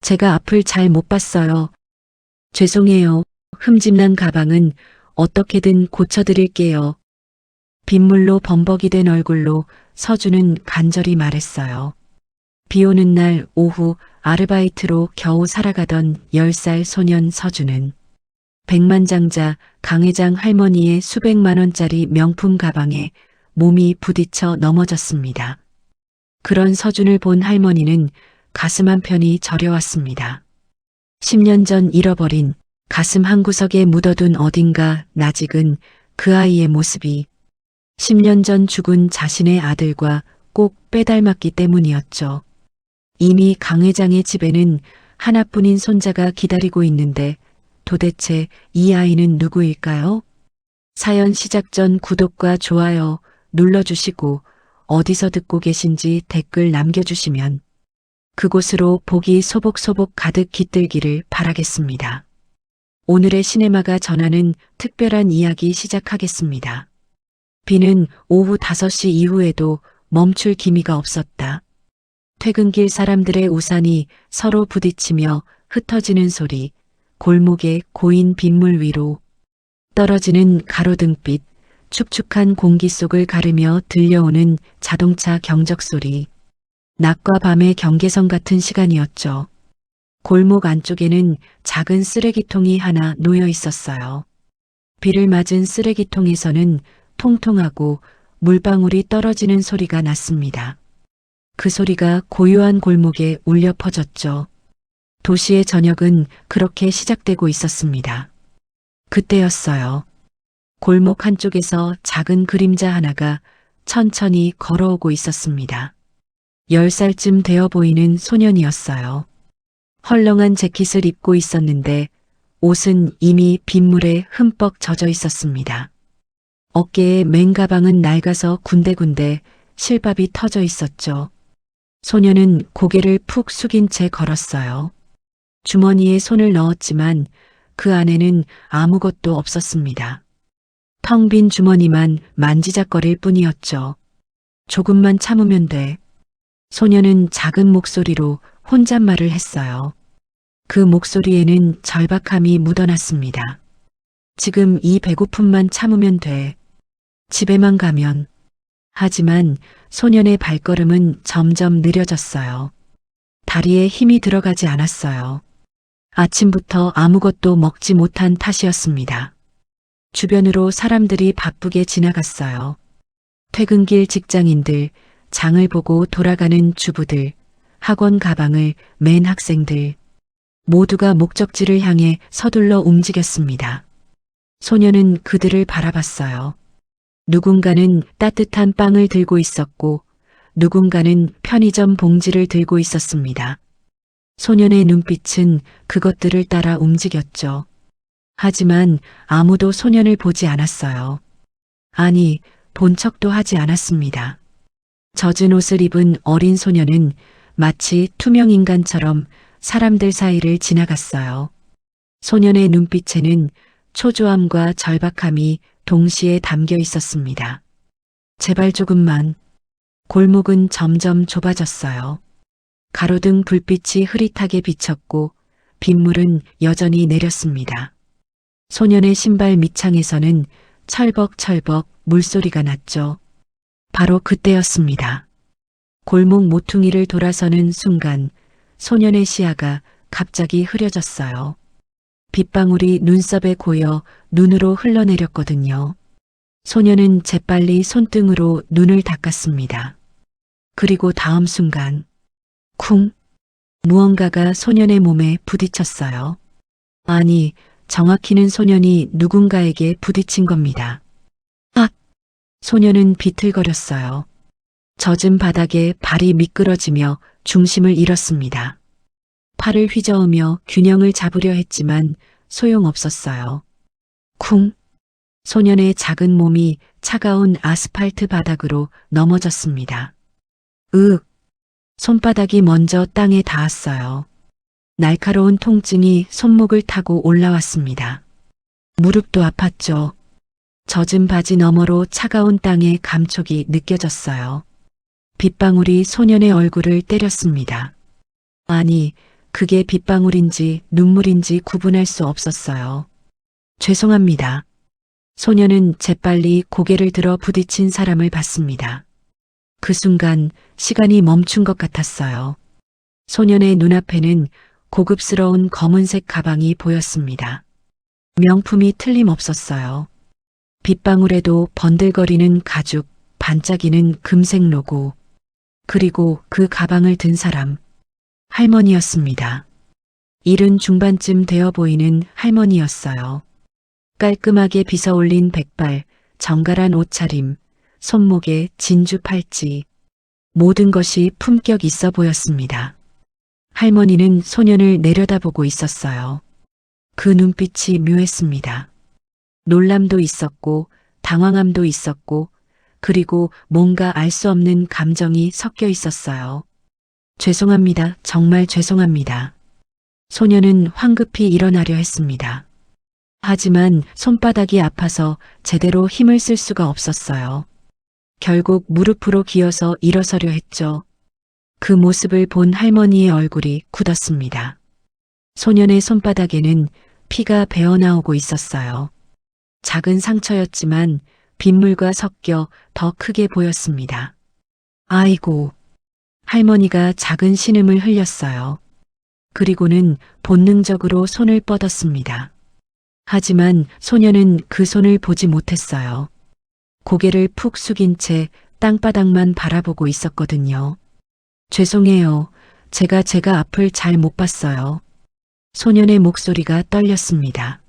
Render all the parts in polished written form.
제가 앞을 잘 못 봤어요. 죄송해요. 흠집난 가방은 어떻게든 고쳐드릴게요. 빗물로 범벅이 된 얼굴로 서준은 간절히 말했어요. 비 오는 날 오후 아르바이트로 겨우 살아가던 10살 소년 서준은 백만장자 강회장 할머니의 수백만 원짜리 명품 가방에 몸이 부딪혀 넘어졌습니다. 그런 서준을 본 할머니는 가슴 한편이 저려왔습니다. 10년 전 잃어버린 가슴 한구석에 묻어둔 어딘가 낯익은 그 아이의 모습이 10년 전 죽은 자신의 아들과 꼭 빼닮았기 때문이었죠. 이미 강 회장의 집에는 하나뿐인 손자가 기다리고 있는데 도대체 이 아이는 누구일까요? 사연 시작 전 구독과 좋아요 눌러주시고 어디서 듣고 계신지 댓글 남겨주시면 그곳으로 복이 소복소복 가득 깃들기를 바라겠습니다. 오늘의 시네마가 전하는 특별한 이야기 시작하겠습니다. 비는 오후 5시 이후에도 멈출 기미가 없었다. 퇴근길 사람들의 우산이 서로 부딪히며 흩어지는 소리, 골목의 고인 빗물 위로 떨어지는 가로등빛, 축축한 공기 속을 가르며 들려오는 자동차 경적 소리. 낮과 밤의 경계선 같은 시간이었죠. 골목 안쪽에는 작은 쓰레기통이 하나 놓여 있었어요. 비를 맞은 쓰레기통에서는 통통하고 물방울이 떨어지는 소리가 났습니다. 그 소리가 고요한 골목에 울려 퍼졌죠. 도시의 저녁은 그렇게 시작되고 있었습니다. 그때였어요. 골목 한쪽에서 작은 그림자 하나가 천천히 걸어오고 있었습니다. 10살쯤 되어 보이는 소년이었어요. 헐렁한 재킷을 입고 있었는데 옷은 이미 빗물에 흠뻑 젖어 있었습니다. 어깨에 맨 가방은 낡아서 군데군데 실밥이 터져 있었죠. 소년은 고개를 푹 숙인 채 걸었어요. 주머니에 손을 넣었지만 그 안에는 아무것도 없었습니다. 텅 빈 주머니만 만지작거릴 뿐이었죠. 조금만 참으면 돼. 소년은 작은 목소리로 혼잣말을 했어요. 그 목소리에는 절박함이 묻어났습니다. 지금 이 배고픔만 참으면 돼. 집에만 가면. 하지만 소년의 발걸음은 점점 느려졌어요. 다리에 힘이 들어가지 않았어요. 아침부터 아무것도 먹지 못한 탓이었습니다. 주변으로 사람들이 바쁘게 지나갔어요. 퇴근길 직장인들, 장을 보고 돌아가는 주부들, 학원 가방을 맨 학생들, 모두가 목적지를 향해 서둘러 움직였습니다. 소년은 그들을 바라봤어요. 누군가는 따뜻한 빵을 들고 있었고 누군가는 편의점 봉지를 들고 있었습니다. 소년의 눈빛은 그것들을 따라 움직였죠. 하지만 아무도 소년을 보지 않았어요. 아니, 본 척도 하지 않았습니다. 젖은 옷을 입은 어린 소년은 마치 투명 인간처럼 사람들 사이를 지나갔어요. 소년의 눈빛에는 초조함과 절박함이 동시에 담겨 있었습니다. 제발 조금만. 골목은 점점 좁아졌어요. 가로등 불빛이 흐릿하게 비쳤고 빗물은 여전히 내렸습니다. 소년의 신발 밑창에서는 철벅철벅 물소리가 났죠. 바로 그때였습니다. 골목 모퉁이를 돌아서는 순간 소년의 시야가 갑자기 흐려졌어요. 빗방울이 눈썹에 고여 눈으로 흘러내렸거든요. 소년은 재빨리 손등으로 눈을 닦았습니다. 그리고 다음 순간 쿵! 무언가가 소년의 몸에 부딪혔어요. 아니, 정확히는 소년이 누군가에게 부딪힌 겁니다. 악! 소년은 비틀거렸어요. 젖은 바닥에 발이 미끄러지며 중심을 잃었습니다. 팔을 휘저으며 균형을 잡으려 했지만 소용없었어요. 쿵! 소년의 작은 몸이 차가운 아스팔트 바닥으로 넘어졌습니다. 으윽! 손바닥이 먼저 땅에 닿았어요. 날카로운 통증이 손목을 타고 올라왔습니다. 무릎도 아팠죠. 젖은 바지 너머로 차가운 땅의 감촉이 느껴졌어요. 빗방울이 소년의 얼굴을 때렸습니다. 아니, 그게 빗방울인지 눈물인지 구분할 수 없었어요. 죄송합니다. 소녀는 재빨리 고개를 들어 부딪힌 사람을 봤습니다. 그 순간 시간이 멈춘 것 같았어요. 소년의 눈앞에는 고급스러운 검은색 가방이 보였습니다. 명품이 틀림없었어요. 빗방울에도 번들거리는 가죽, 반짝이는 금색 로고. 그리고 그 가방을 든 사람, 할머니였습니다. 일흔 중반쯤 되어 보이는 할머니였어요. 깔끔하게 빗어올린 백발, 정갈한 옷차림, 손목에 진주 팔찌, 모든 것이 품격 있어 보였습니다. 할머니는 소년을 내려다보고 있었어요. 그 눈빛이 묘했습니다. 놀람도 있었고, 당황함도 있었고, 그리고 뭔가 알 수 없는 감정이 섞여 있었어요. 죄송합니다. 정말 죄송합니다. 소녀는 황급히 일어나려 했습니다. 하지만 손바닥이 아파서 제대로 힘을 쓸 수가 없었어요. 결국 무릎으로 기어서 일어서려 했죠. 그 모습을 본 할머니의 얼굴이 굳었습니다. 소년의 손바닥에는 피가 배어나오고 있었어요. 작은 상처였지만 빗물과 섞여 더 크게 보였습니다. 아이고. 할머니가 작은 신음을 흘렸어요. 그리고는 본능적으로 손을 뻗었습니다. 하지만 소녀는 그 손을 보지 못했어요. 고개를 푹 숙인 채 땅바닥만 바라보고 있었거든요. 죄송해요. 제가 앞을 잘 못 봤어요. 소년의 목소리가 떨렸습니다.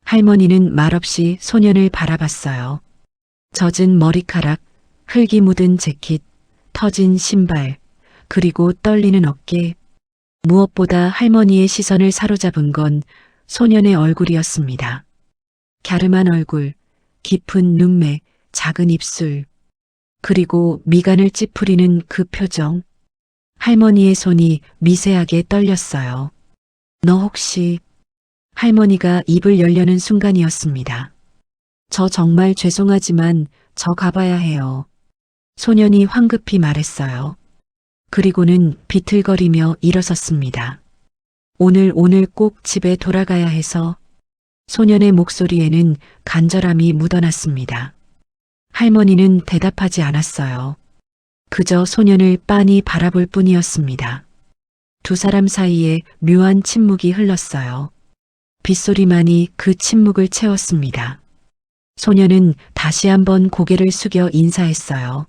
할머니는 말없이 소년을 바라봤어요. 젖은 머리카락, 흙이 묻은 재킷, 터진 신발, 그리고 떨리는 어깨. 무엇보다 할머니의 시선을 사로잡은 건 소년의 얼굴이었습니다. 갸름한 얼굴, 깊은 눈매, 작은 입술, 그리고 미간을 찌푸리는 그 표정. 할머니의 손이 미세하게 떨렸어요. 너 혹시... 할머니가 입을 열려는 순간이었습니다. 저 정말 죄송하지만 저 가봐야 해요. 소년이 황급히 말했어요. 그리고는 비틀거리며 일어섰습니다. 오늘 꼭 집에 돌아가야 해서. 소년의 목소리에는 간절함이 묻어났습니다. 할머니는 대답하지 않았어요. 그저 소년을 빤히 바라볼 뿐이었습니다. 두 사람 사이에 묘한 침묵이 흘렀어요. 빗소리만이 그 침묵을 채웠습니다. 소년은 다시 한번 고개를 숙여 인사했어요.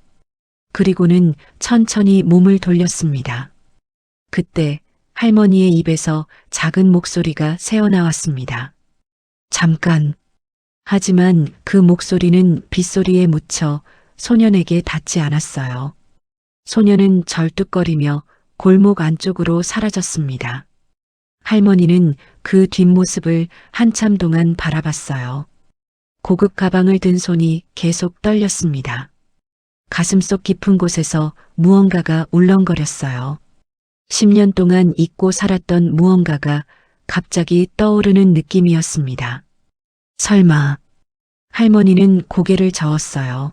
그리고는 천천히 몸을 돌렸습니다. 그때 할머니의 입에서 작은 목소리가 새어나왔습니다. 잠깐. 하지만 그 목소리는 빗소리에 묻혀 소년에게 닿지 않았어요. 소년은 절뚝거리며 골목 안쪽으로 사라졌습니다. 할머니는 그 뒷모습을 한참 동안 바라봤어요. 고급 가방을 든 손이 계속 떨렸습니다. 가슴속 깊은 곳에서 무언가가 울렁거렸어요. 10년 동안 잊고 살았던 무언가가 갑자기 떠오르는 느낌이었습니다. 설마. 할머니는 고개를 저었어요.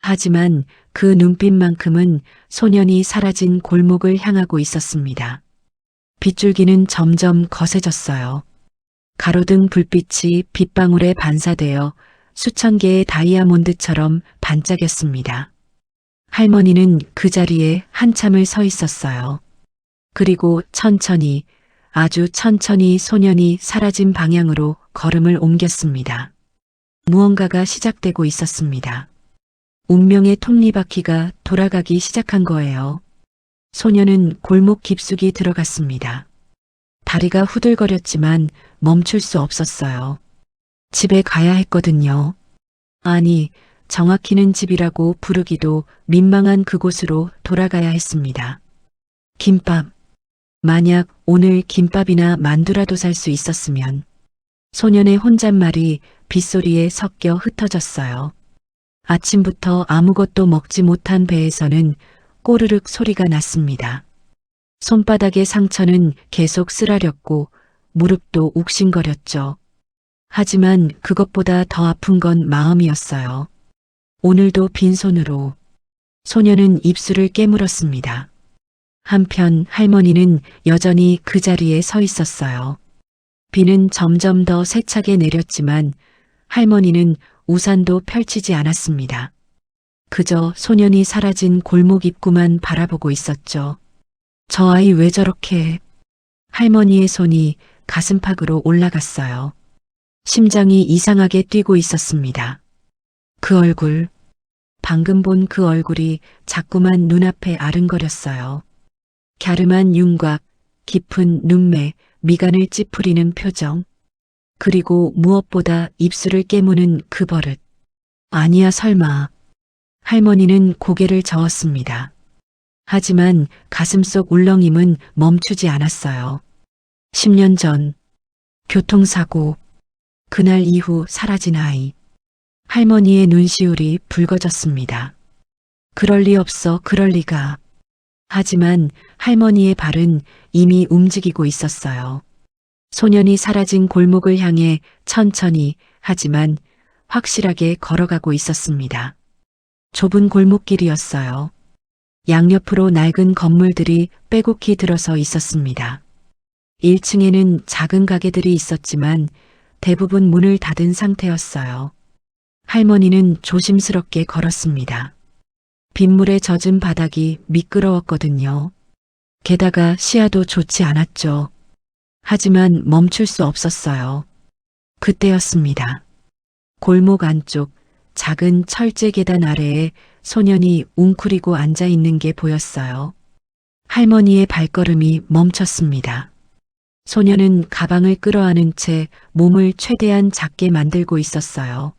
하지만 그 눈빛만큼은 소년이 사라진 골목을 향하고 있었습니다. 빗줄기는 점점 거세졌어요. 가로등 불빛이 빗방울에 반사되어 수천 개의 다이아몬드처럼 반짝였습니다. 할머니는 그 자리에 한참을 서 있었어요. 그리고 천천히, 아주 천천히 소년이 사라진 방향으로 걸음을 옮겼습니다. 무언가가 시작되고 있었습니다. 운명의 톱니바퀴가 돌아가기 시작한 거예요. 소년은 골목 깊숙이 들어갔습니다. 다리가 후들거렸지만 멈출 수 없었어요. 집에 가야 했거든요. 아니, 정확히는 집이라고 부르기도 민망한 그곳으로 돌아가야 했습니다. 김밥. 만약 오늘 김밥이나 만두라도 살 수 있었으면. 소년의 혼잣말이 빗소리에 섞여 흩어졌어요. 아침부터 아무것도 먹지 못한 배에서는 꼬르륵 소리가 났습니다. 손바닥의 상처는 계속 쓰라렸고 무릎도 욱신거렸죠. 하지만 그것보다 더 아픈 건 마음이었어요. 오늘도 빈손으로. 소년은 입술을 깨물었습니다. 한편 할머니는 여전히 그 자리에 서 있었어요. 비는 점점 더 세차게 내렸지만 할머니는 우산도 펼치지 않았습니다. 그저 소년이 사라진 골목 입구만 바라보고 있었죠. 저 아이 왜 저렇게... 할머니의 손이 가슴팍으로 올라갔어요. 심장이 이상하게 뛰고 있었습니다. 그 얼굴, 방금 본 그 얼굴이 자꾸만 눈앞에 아른거렸어요. 갸름한 윤곽, 깊은 눈매, 미간을 찌푸리는 표정, 그리고 무엇보다 입술을 깨무는 그 버릇. 아니야 설마. 할머니는 고개를 저었습니다. 하지만 가슴속 울렁임은 멈추지 않았어요. 10년 전, 교통사고, 그날 이후 사라진 아이. 할머니의 눈시울이 붉어졌습니다. 그럴 리 없어, 그럴 리가. 하지만 할머니의 발은 이미 움직이고 있었어요. 소년이 사라진 골목을 향해 천천히 하지만 확실하게 걸어가고 있었습니다. 좁은 골목길이었어요. 양옆으로 낡은 건물들이 빼곡히 들어서 있었습니다. 1층에는 작은 가게들이 있었지만 대부분 문을 닫은 상태였어요. 할머니는 조심스럽게 걸었습니다. 빗물에 젖은 바닥이 미끄러웠거든요. 게다가 시야도 좋지 않았죠. 하지만 멈출 수 없었어요. 그때였습니다. 골목 안쪽 작은 철제 계단 아래에 소년이 웅크리고 앉아 있는 게 보였어요. 할머니의 발걸음이 멈췄습니다. 소년은 가방을 끌어안은 채 몸을 최대한 작게 만들고 있었어요.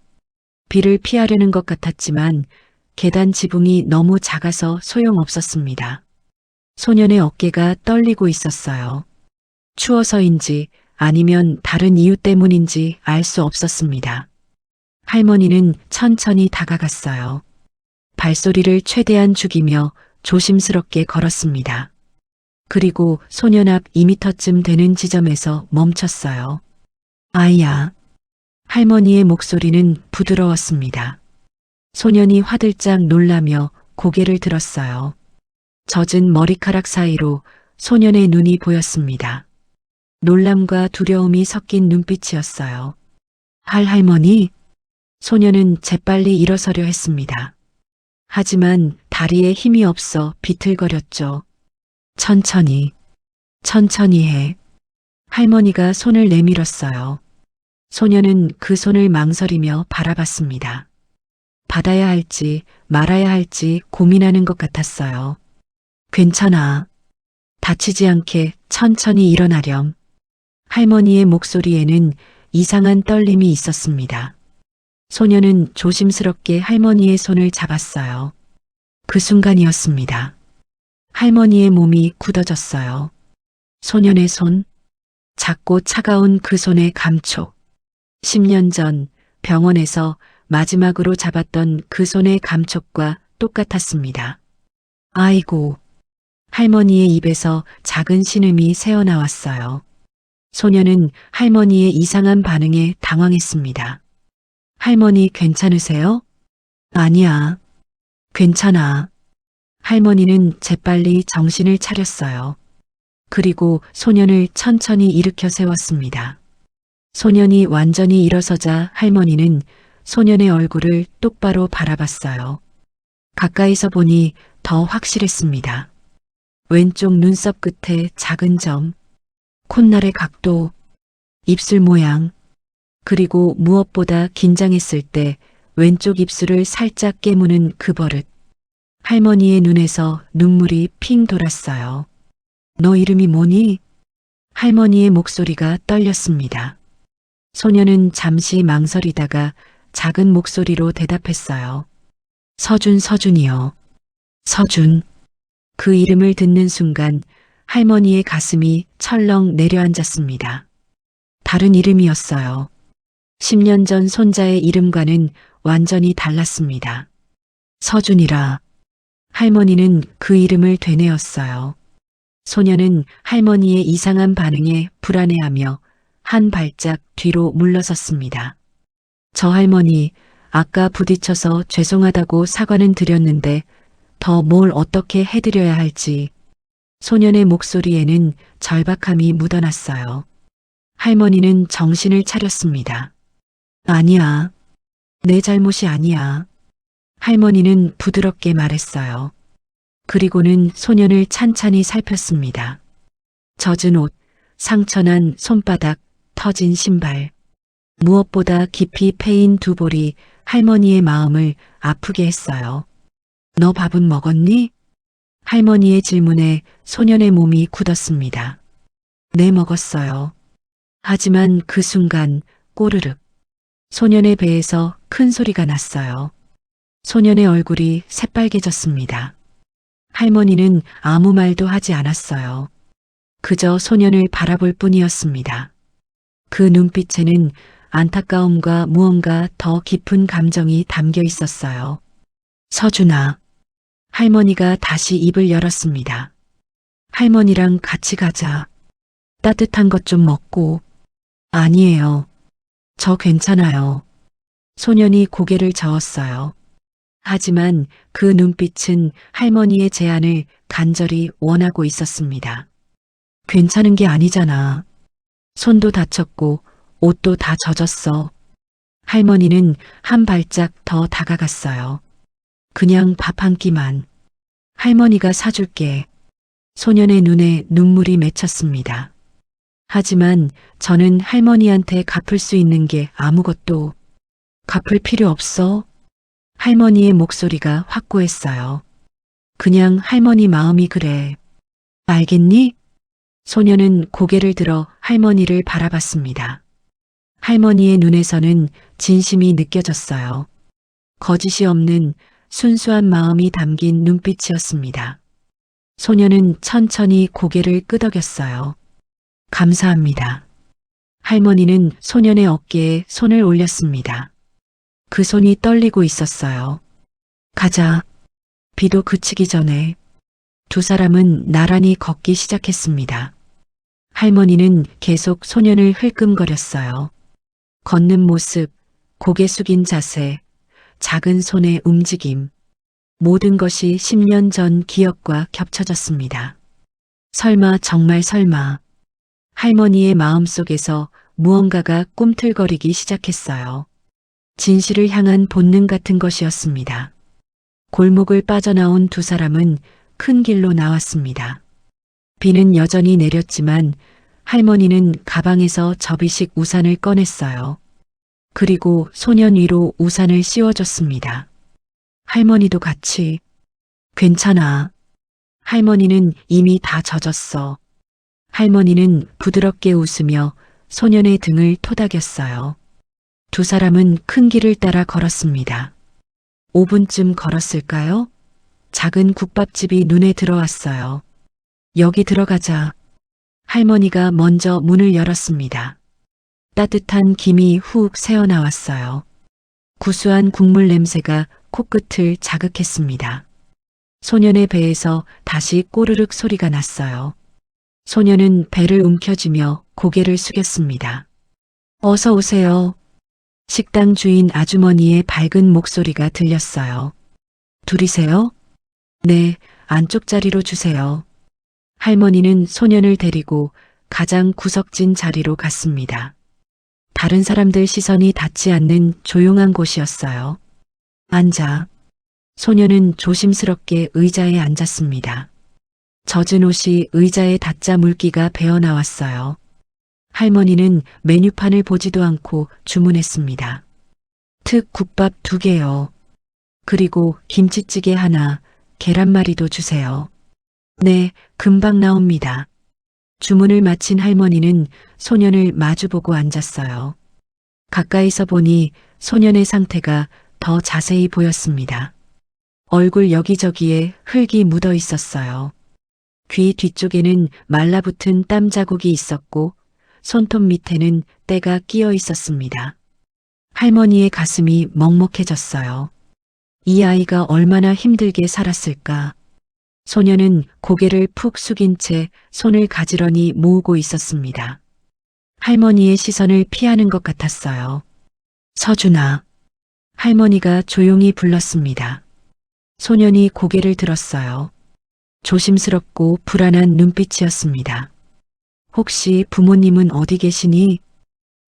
비를 피하려는 것 같았지만 계단 지붕이 너무 작아서 소용없었습니다. 소년의 어깨가 떨리고 있었어요. 추워서인지 아니면 다른 이유 때문인지 알 수 없었습니다. 할머니는 천천히 다가갔어요. 발소리를 최대한 죽이며 조심스럽게 걸었습니다. 그리고 소년 앞 2미터쯤 되는 지점에서 멈췄어요. 아이야. 할머니의 목소리는 부드러웠습니다. 소년이 화들짝 놀라며 고개를 들었어요. 젖은 머리카락 사이로 소년의 눈이 보였습니다. 놀람과 두려움이 섞인 눈빛이었어요. 할머니? 소년은 재빨리 일어서려 했습니다. 하지만 다리에 힘이 없어 비틀거렸죠. 천천히, 천천히 해. 할머니가 손을 내밀었어요. 소년은 그 손을 망설이며 바라봤습니다. 받아야 할지 말아야 할지 고민하는 것 같았어요. 괜찮아. 다치지 않게 천천히 일어나렴. 할머니의 목소리에는 이상한 떨림이 있었습니다. 소년은 조심스럽게 할머니의 손을 잡았어요. 그 순간이었습니다. 할머니의 몸이 굳어졌어요. 소년의 손, 작고 차가운 그 손의 감촉. 10년 전 병원에서 마지막으로 잡았던 그 손의 감촉과 똑같았습니다. 아이고. 할머니의 입에서 작은 신음이 새어나왔어요. 소년은 할머니의 이상한 반응에 당황했습니다. 할머니 괜찮으세요? 아니야. 괜찮아. 할머니는 재빨리 정신을 차렸어요. 그리고 소년을 천천히 일으켜 세웠습니다. 소년이 완전히 일어서자 할머니는 소년의 얼굴을 똑바로 바라봤어요. 가까이서 보니 더 확실했습니다. 왼쪽 눈썹 끝에 작은 점, 콧날의 각도, 입술 모양, 그리고 무엇보다 긴장했을 때 왼쪽 입술을 살짝 깨무는 그 버릇. 할머니의 눈에서 눈물이 핑 돌았어요. 너 이름이 뭐니? 할머니의 목소리가 떨렸습니다. 소년은 잠시 망설이다가 작은 목소리로 대답했어요. 서준이요. 서준. 그 이름을 듣는 순간 할머니의 가슴이 철렁 내려앉았습니다. 다른 이름이었어요. 10년 전 손자의 이름과는 완전히 달랐습니다. 서준이라. 할머니는 그 이름을 되뇌었어요. 소년은 할머니의 이상한 반응에 불안해하며 한 발짝 뒤로 물러섰습니다. 저 할머니, 아까 부딪혀서 죄송하다고 사과는 드렸는데 더 뭘 어떻게 해드려야 할지. 소년의 목소리에는 절박함이 묻어났어요. 할머니는 정신을 차렸습니다. 아니야. 내 잘못이 아니야. 할머니는 부드럽게 말했어요. 그리고는 소년을 찬찬히 살폈습니다. 젖은 옷, 상처난 손바닥, 터진 신발. 무엇보다 깊이 패인 두 볼이 할머니의 마음을 아프게 했어요. 너 밥은 먹었니? 할머니의 질문에 소년의 몸이 굳었습니다. 네, 먹었어요. 하지만 그 순간 꼬르륵. 소년의 배에서 큰 소리가 났어요. 소년의 얼굴이 새빨개졌습니다. 할머니는 아무 말도 하지 않았어요. 그저 소년을 바라볼 뿐이었습니다. 그 눈빛에는 안타까움과 무언가 더 깊은 감정이 담겨 있었어요. 서준아. 할머니가 다시 입을 열었습니다. 할머니랑 같이 가자. 따뜻한 것 좀 먹고. 아니에요. 저 괜찮아요. 소년이 고개를 저었어요. 하지만 그 눈빛은 할머니의 제안을 간절히 원하고 있었습니다. 괜찮은 게 아니잖아. 손도 다쳤고 옷도 다 젖었어. 할머니는 한 발짝 더 다가갔어요. 그냥 밥 한 끼만. 할머니가 사줄게. 소년의 눈에 눈물이 맺혔습니다. 하지만 저는 할머니한테 갚을 수 있는 게 아무것도. 갚을 필요 없어. 할머니의 목소리가 확고했어요. 그냥 할머니 마음이 그래. 알겠니? 소년은 고개를 들어 할머니를 바라봤습니다. 할머니의 눈에서는 진심이 느껴졌어요. 거짓이 없는 순수한 마음이 담긴 눈빛이었습니다. 소년은 천천히 고개를 끄덕였어요. 감사합니다. 할머니는 소년의 어깨에 손을 올렸습니다. 그 손이 떨리고 있었어요. 가자. 비도 그치기 전에. 두 사람은 나란히 걷기 시작했습니다. 할머니는 계속 소년을 흘끔거렸어요. 걷는 모습, 고개 숙인 자세, 작은 손의 움직임. 모든 것이 10년 전 기억과 겹쳐졌습니다. 설마 정말 설마. 할머니의 마음속에서 무언가가 꿈틀거리기 시작했어요. 진실을 향한 본능 같은 것이었습니다. 골목을 빠져나온 두 사람은 큰 길로 나왔습니다. 비는 여전히 내렸지만 할머니는 가방에서 접이식 우산을 꺼냈어요. 그리고 소년 위로 우산을 씌워줬습니다. 할머니도 같이. 괜찮아. 할머니는 이미 다 젖었어. 할머니는 부드럽게 웃으며 소년의 등을 토닥였어요. 두 사람은 큰 길을 따라 걸었습니다. 5분쯤 걸었을까요? 작은 국밥집이 눈에 들어왔어요. 여기 들어가자. 할머니가 먼저 문을 열었습니다. 따뜻한 김이 훅 새어나왔어요. 구수한 국물 냄새가 코끝을 자극했습니다. 소년의 배에서 다시 꼬르륵 소리가 났어요. 소년은 배를 움켜쥐며 고개를 숙였습니다. 어서 오세요. 식당 주인 아주머니의 밝은 목소리가 들렸어요. 둘이세요? 네, 안쪽 자리로 주세요. 할머니는 소년을 데리고 가장 구석진 자리로 갔습니다. 다른 사람들 시선이 닿지 않는 조용한 곳이었어요. 앉아. 소년은 조심스럽게 의자에 앉았습니다. 젖은 옷이 의자에 닿자 물기가 배어나왔어요. 할머니는 메뉴판을 보지도 않고 주문했습니다. 특 국밥 2개요. 그리고 김치찌개 하나, 계란말이도 주세요. 네, 금방 나옵니다. 주문을 마친 할머니는 소년을 마주보고 앉았어요. 가까이서 보니 소년의 상태가 더 자세히 보였습니다. 얼굴 여기저기에 흙이 묻어 있었어요. 귀 뒤쪽에는 말라붙은 땀 자국이 있었고 손톱 밑에는 때가 끼어 있었습니다. 할머니의 가슴이 먹먹해졌어요. 이 아이가 얼마나 힘들게 살았을까. 소년은 고개를 푹 숙인 채 손을 가지런히 모으고 있었습니다. 할머니의 시선을 피하는 것 같았어요. 서준아. 할머니가 조용히 불렀습니다. 소년이 고개를 들었어요. 조심스럽고 불안한 눈빛이었습니다. 혹시 부모님은 어디 계시니?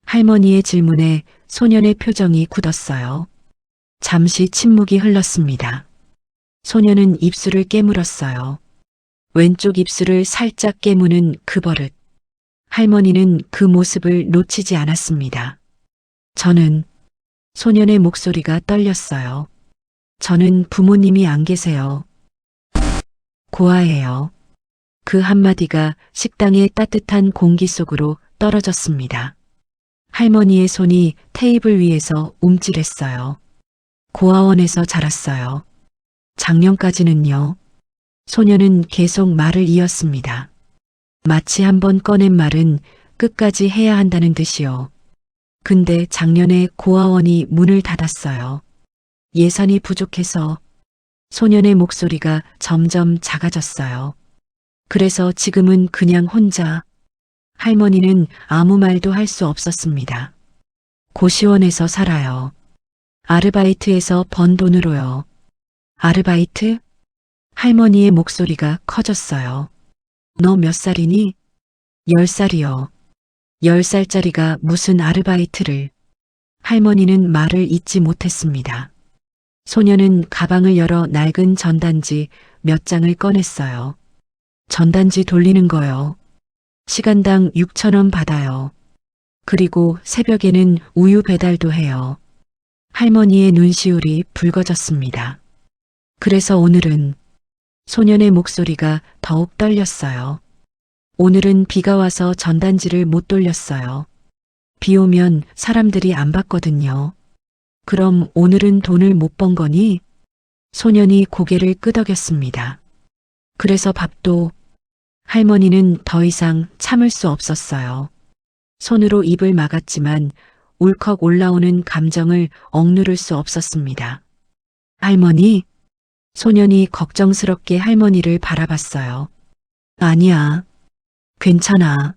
할머니의 질문에 소년의 표정이 굳었어요. 잠시 침묵이 흘렀습니다. 소년은 입술을 깨물었어요. 왼쪽 입술을 살짝 깨무는 그 버릇. 할머니는 그 모습을 놓치지 않았습니다. 저는 소년의 목소리가 떨렸어요. 저는 부모님이 안 계세요. 고아예요. 그 한마디가 식당의 따뜻한 공기 속으로 떨어졌습니다. 할머니의 손이 테이블 위에서 움찔했어요. 고아원에서 자랐어요. 작년까지는요. 소녀는 계속 말을 이었습니다. 마치 한번 꺼낸 말은 끝까지 해야 한다는 듯이요. 근데 작년에 고아원이 문을 닫았어요. 예산이 부족해서. 소년의 목소리가 점점 작아졌어요. 그래서 지금은 그냥 혼자. 할머니는 아무 말도 할 수 없었습니다. 고시원에서 살아요. 아르바이트에서 번 돈으로요. 아르바이트? 할머니의 목소리가 커졌어요. 너 몇 살이니? 10살이요. 10살짜리가 무슨 아르바이트를. 할머니는 말을 잇지 못했습니다. 소녀는 가방을 열어 낡은 전단지 몇 장을 꺼냈어요. 전단지 돌리는 거요. 시간당 6,000원 받아요. 그리고 새벽에는 우유 배달도 해요. 할머니의 눈시울이 붉어졌습니다. 그래서 오늘은 소년의 목소리가 더욱 떨렸어요. 오늘은 비가 와서 전단지를 못 돌렸어요. 비 오면 사람들이 안 받거든요. 그럼 오늘은 돈을 못 번 거니? 소년이 고개를 끄덕였습니다. 그래서 밥도. 할머니는 더 이상 참을 수 없었어요. 손으로 입을 막았지만 울컥 올라오는 감정을 억누를 수 없었습니다. 할머니? 소년이 걱정스럽게 할머니를 바라봤어요. 아니야. 괜찮아.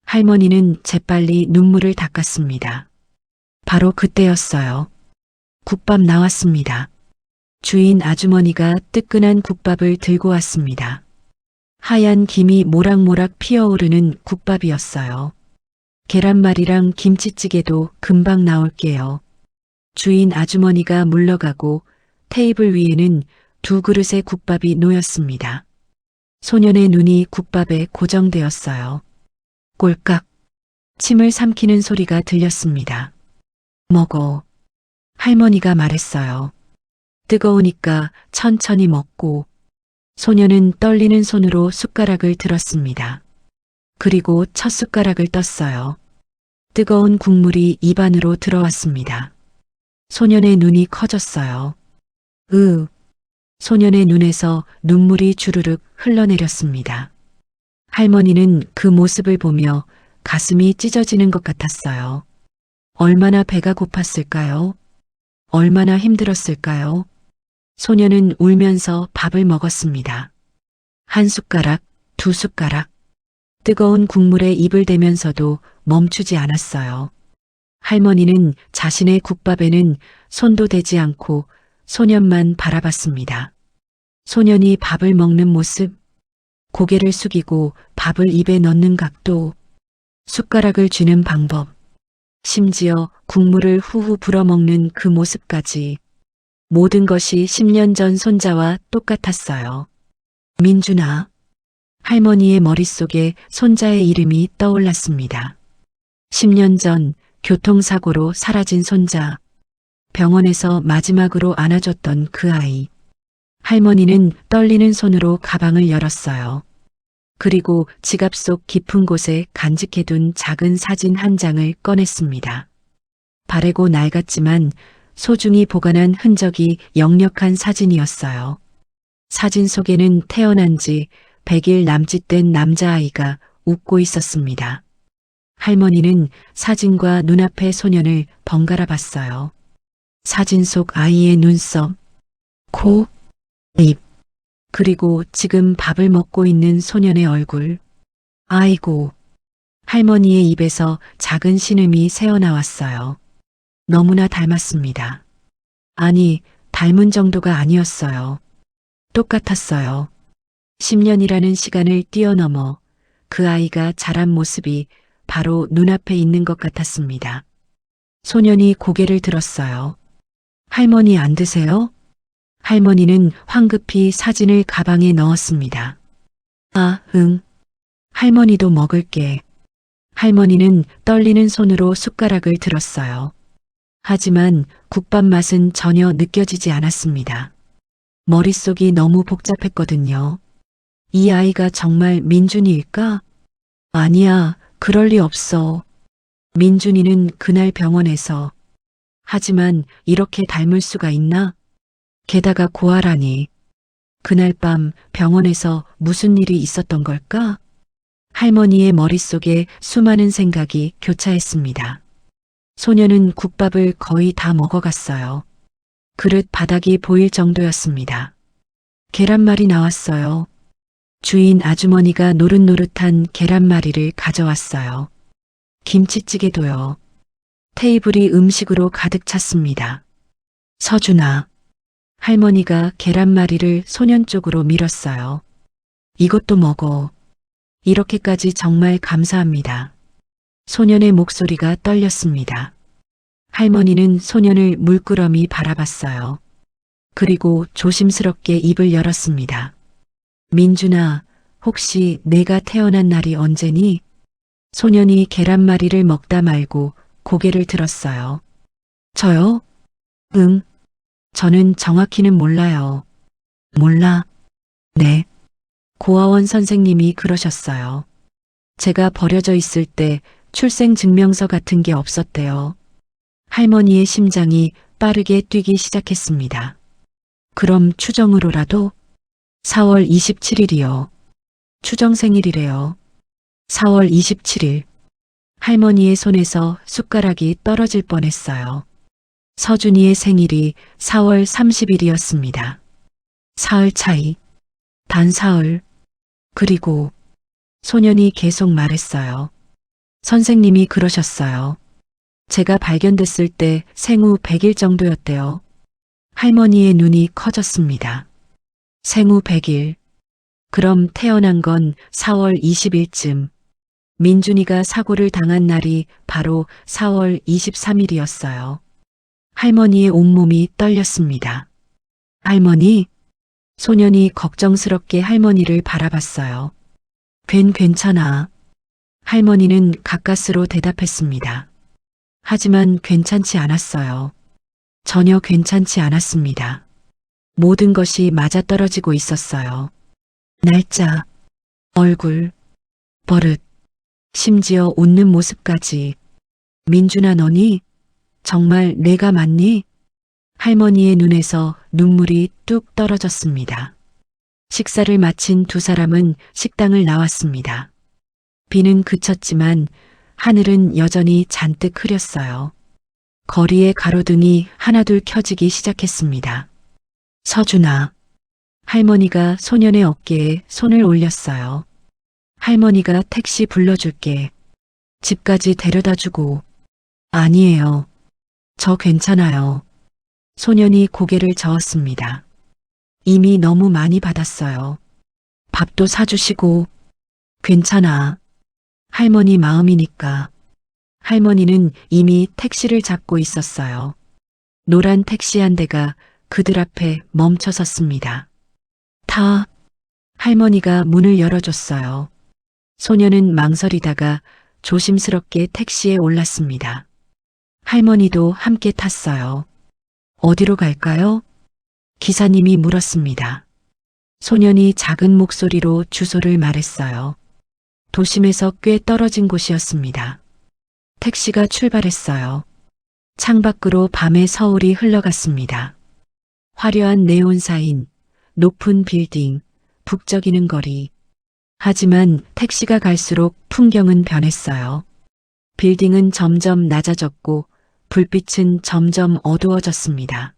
할머니는 재빨리 눈물을 닦았습니다. 바로 그때였어요. 국밥 나왔습니다. 주인 아주머니가 뜨끈한 국밥을 들고 왔습니다. 하얀 김이 모락모락 피어오르는 국밥이었어요. 계란말이랑 김치찌개도 금방 나올게요. 주인 아주머니가 물러가고 테이블 위에는 2그릇의 국밥이 놓였습니다. 소년의 눈이 국밥에 고정되었어요. 꼴깍. 침을 삼키는 소리가 들렸습니다. 먹어. 할머니가 말했어요. 뜨거우니까 천천히 먹고. 소년은 떨리는 손으로 숟가락을 들었습니다. 그리고 첫 숟가락을 떴어요. 뜨거운 국물이 입안으로 들어왔습니다. 소년의 눈이 커졌어요. 소년의 눈에서 눈물이 주르륵 흘러내렸습니다. 할머니는 그 모습을 보며 가슴이 찢어지는 것 같았어요. 얼마나 배가 고팠을까요? 얼마나 힘들었을까요? 소년은 울면서 밥을 먹었습니다. 한 숟가락, 2숟가락. 뜨거운 국물에 입을 대면서도 멈추지 않았어요. 할머니는 자신의 국밥에는 손도 대지 않고 소년만 바라봤습니다. 소년이 밥을 먹는 모습, 고개를 숙이고 밥을 입에 넣는 각도, 숟가락을 쥐는 방법, 심지어 국물을 후후 불어먹는 그 모습까지 모든 것이 10년 전 손자와 똑같았어요. 민준아. 할머니의 머릿속에 손자의 이름이 떠올랐습니다. 10년 전 교통사고로 사라진 손자, 병원에서 마지막으로 안아줬던 그 아이. 할머니는 떨리는 손으로 가방을 열었어요. 그리고 지갑 속 깊은 곳에 간직해둔 작은 사진 한 장을 꺼냈습니다. 바래고 낡았지만 소중히 보관한 흔적이 역력한 사진이었어요. 사진 속에는 태어난 지 100일 남짓된 남자아이가 웃고 있었습니다. 할머니는 사진과 눈앞의 소년을 번갈아 봤어요. 사진 속 아이의 눈썹, 코, 입, 그리고 지금 밥을 먹고 있는 소년의 얼굴. 아이고. 할머니의 입에서 작은 신음이 새어나왔어요. 너무나 닮았습니다. 아니, 닮은 정도가 아니었어요. 똑같았어요. 10년이라는 시간을 뛰어넘어 그 아이가 자란 모습이 바로 눈앞에 있는 것 같았습니다. 소년이 고개를 들었어요. 할머니 안 드세요? 할머니는 황급히 사진을 가방에 넣었습니다. 아, 응. 할머니도 먹을게. 할머니는 떨리는 손으로 숟가락을 들었어요. 하지만 국밥 맛은 전혀 느껴지지 않았습니다. 머릿속이 너무 복잡했거든요. 이 아이가 정말 민준이일까? 아니야, 그럴 리 없어. 민준이는 그날 병원에서. 하지만 이렇게 닮을 수가 있나? 게다가 고아라니. 그날 밤 병원에서 무슨 일이 있었던 걸까? 할머니의 머릿속에 수많은 생각이 교차했습니다. 소녀는 국밥을 거의 다 먹어갔어요. 그릇 바닥이 보일 정도였습니다. 계란말이 나왔어요. 주인 아주머니가 노릇노릇한 계란말이를 가져왔어요. 김치찌개도요. 테이블이 음식으로 가득 찼습니다. 서준아. 할머니가 계란말이를 소년 쪽으로 밀었어요. 이것도 먹어. 이렇게까지 정말 감사합니다. 소년의 목소리가 떨렸습니다. 할머니는 소년을 물끄러미 바라봤어요. 그리고 조심스럽게 입을 열었습니다. 민준아, 혹시 내가 태어난 날이 언제니? 소년이 계란말이를 먹다 말고 고개를 들었어요. 저요? 응. 저는 정확히는 몰라요. 몰라? 네. 고아원 선생님이 그러셨어요. 제가 버려져 있을 때 출생증명서 같은 게 없었대요. 할머니의 심장이 빠르게 뛰기 시작했습니다. 그럼 추정으로라도 4월 27일이요. 추정 생일이래요. 4월 27일. 할머니의 손에서 숟가락이 떨어질 뻔했어요. 서준이의 생일이 4월 30일이었습니다. 사흘 차이. 단 사흘. 그리고 소년이 계속 말했어요. 선생님이 그러셨어요. 제가 발견됐을 때 생후 100일 정도였대요. 할머니의 눈이 커졌습니다. 생후 100일. 그럼 태어난 건 4월 20일쯤. 민준이가 사고를 당한 날이 바로 4월 23일이었어요. 할머니의 온몸이 떨렸습니다. 할머니? 소년이 걱정스럽게 할머니를 바라봤어요. 괜찮아. 할머니는 가까스로 대답했습니다. 하지만 괜찮지 않았어요. 전혀 괜찮지 않았습니다. 모든 것이 맞아떨어지고 있었어요. 날짜, 얼굴, 버릇, 심지어 웃는 모습까지. 민준아 너니? 정말 내가 맞니? 할머니의 눈에서 눈물이 뚝 떨어졌습니다. 식사를 마친 두 사람은 식당을 나왔습니다. 비는 그쳤지만 하늘은 여전히 잔뜩 흐렸어요. 거리의 가로등이 하나둘 켜지기 시작했습니다. 서준아. 할머니가 소년의 어깨에 손을 올렸어요. 할머니가 택시 불러줄게. 집까지 데려다 주고. 아니에요. 저 괜찮아요. 소년이 고개를 저었습니다. 이미 너무 많이 받았어요. 밥도 사주시고. 괜찮아. 할머니 마음이니까. 할머니는 이미 택시를 잡고 있었어요. 노란 택시 한 대가 그들 앞에 멈춰 섰습니다. 타. 할머니가 문을 열어줬어요. 소년은 망설이다가 조심스럽게 택시에 올랐습니다. 할머니도 함께 탔어요. 어디로 갈까요? 기사님이 물었습니다. 소년이 작은 목소리로 주소를 말했어요. 도심에서 꽤 떨어진 곳이었습니다. 택시가 출발했어요. 창밖으로 밤의 서울이 흘러갔습니다. 화려한 네온사인, 높은 빌딩, 북적이는 거리. 하지만 택시가 갈수록 풍경은 변했어요. 빌딩은 점점 낮아졌고 불빛은 점점 어두워졌습니다.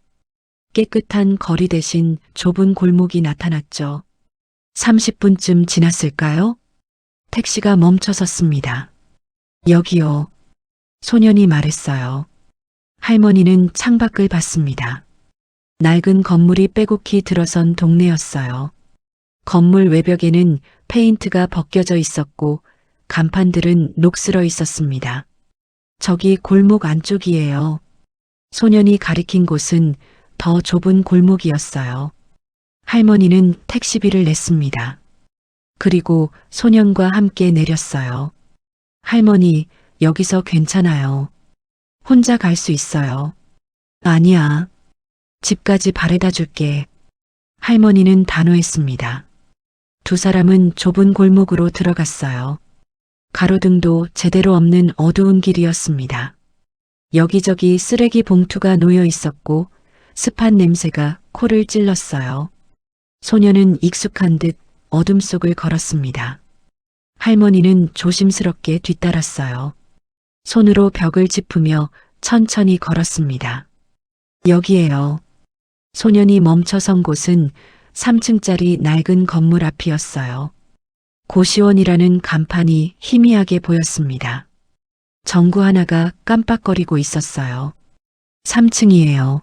깨끗한 거리 대신 좁은 골목이 나타났죠. 30분쯤 지났을까요? 택시가 멈춰 섰습니다. 여기요. 소년이 말했어요. 할머니는 창밖을 봤습니다. 낡은 건물이 빼곡히 들어선 동네였어요. 건물 외벽에는 페인트가 벗겨져 있었고 간판들은 녹슬어 있었습니다. 저기 골목 안쪽이에요. 소년이 가리킨 곳은 더 좁은 골목이었어요. 할머니는 택시비를 냈습니다. 그리고 소년과 함께 내렸어요. 할머니, 여기서 괜찮아요. 혼자 갈 수 있어요. 아니야. 집까지 바래다 줄게. 할머니는 단호했습니다. 두 사람은 좁은 골목으로 들어갔어요. 가로등도 제대로 없는 어두운 길이었습니다. 여기저기 쓰레기 봉투가 놓여 있었고 습한 냄새가 코를 찔렀어요. 소녀는 익숙한 듯 어둠 속을 걸었습니다. 할머니는 조심스럽게 뒤따랐어요. 손으로 벽을 짚으며 천천히 걸었습니다. 여기에요. 소년이 멈춰선 곳은 3층짜리 낡은 건물 앞이었어요. 고시원이라는 간판이 희미하게 보였습니다. 전구 하나가 깜빡거리고 있었어요. 3층이에요.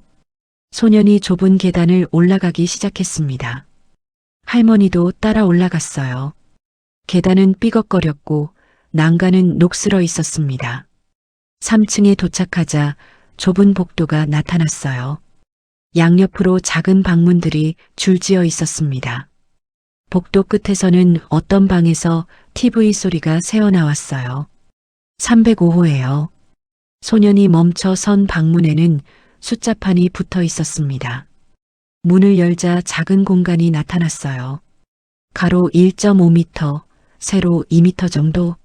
소년이 좁은 계단을 올라가기 시작했습니다. 할머니도 따라 올라갔어요. 계단은 삐걱거렸고 난간은 녹슬어 있었습니다. 3층에 도착하자 좁은 복도가 나타났어요. 양옆으로 작은 방문들이 줄지어 있었습니다. 복도 끝에서는 어떤 방에서 TV 소리가 새어나왔어요. 305호예요. 소년이 멈춰 선 방문에는 숫자판이 붙어 있었습니다. 문을 열자 작은 공간이 나타났어요. 가로 1.5m, 세로 2m 정도.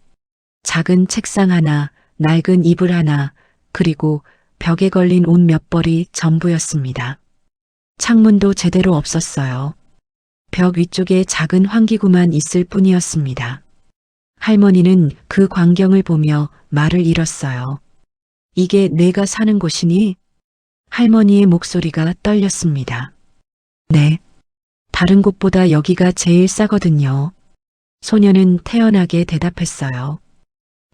작은 책상 하나, 낡은 이불 하나, 그리고 벽에 걸린 옷 몇 벌이 전부였습니다. 창문도 제대로 없었어요. 벽 위쪽에 작은 환기구만 있을 뿐이었습니다. 할머니는 그 광경을 보며 말을 잃었어요. 이게 내가 사는 곳이니? 할머니의 목소리가 떨렸습니다. 네. 다른 곳보다 여기가 제일 싸거든요. 소녀는 태연하게 대답했어요.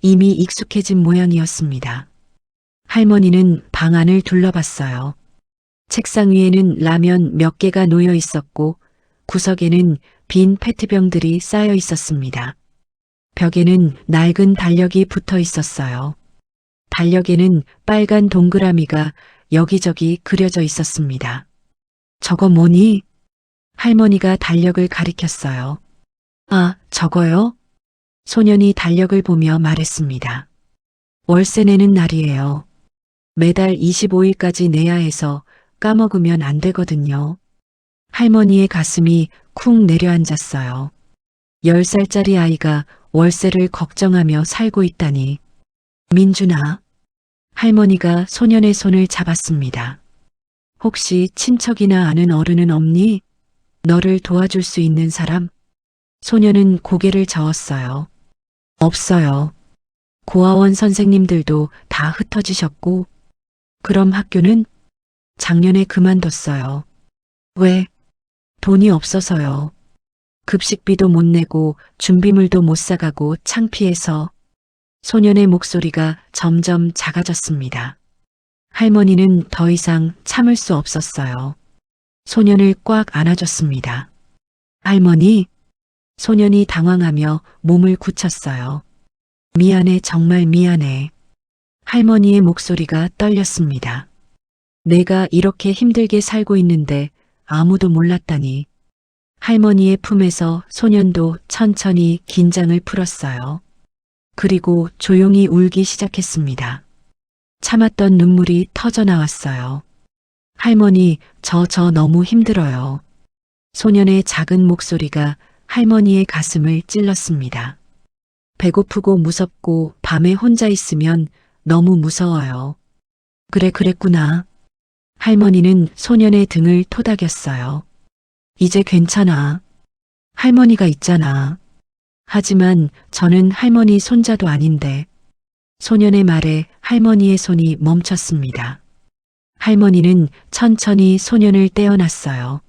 이미 익숙해진 모양이었습니다. 할머니는 방 안을 둘러봤어요. 책상 위에는 라면 몇 개가 놓여 있었고 구석에는 빈 페트병들이 쌓여 있었습니다. 벽에는 낡은 달력이 붙어 있었어요. 달력에는 빨간 동그라미가 여기저기 그려져 있었습니다. 저거 뭐니? 할머니가 달력을 가리켰어요. 아, 저거요? 소년이 달력을 보며 말했습니다. 월세 내는 날이에요. 매달 25일까지 내야 해서 까먹으면 안 되거든요. 할머니의 가슴이 쿵 내려앉았어요. 10살짜리 아이가 월세를 걱정하며 살고 있다니. 민준아. 할머니가 소년의 손을 잡았습니다. 혹시 친척이나 아는 어른은 없니? 너를 도와줄 수 있는 사람? 소년은 고개를 저었어요. 없어요. 고아원 선생님들도 다 흩어지셨고, 그럼 학교는? 작년에 그만뒀어요. 왜? 돈이 없어서요. 급식비도 못 내고 준비물도 못 사가고 창피해서. 소년의 목소리가 점점 작아졌습니다. 할머니는 더 이상 참을 수 없었어요. 소년을 꽉 안아줬습니다. 할머니? 소년이 당황하며 몸을 굳혔어요. 미안해, 정말 미안해. 할머니의 목소리가 떨렸습니다. 내가 이렇게 힘들게 살고 있는데 아무도 몰랐다니. 할머니의 품에서 소년도 천천히 긴장을 풀었어요. 그리고 조용히 울기 시작했습니다. 참았던 눈물이 터져 나왔어요. 할머니, 저 너무 힘들어요. 소년의 작은 목소리가 할머니의 가슴을 찔렀습니다. 배고프고 무섭고 밤에 혼자 있으면 너무 무서워요. 그랬구나. 할머니는 소년의 등을 토닥였어요. 이제 괜찮아. 할머니가 있잖아. 하지만 저는 할머니 손자도 아닌데. 소년의 말에 할머니의 손이 멈췄습니다. 할머니는 천천히 소년을 떼어놨어요.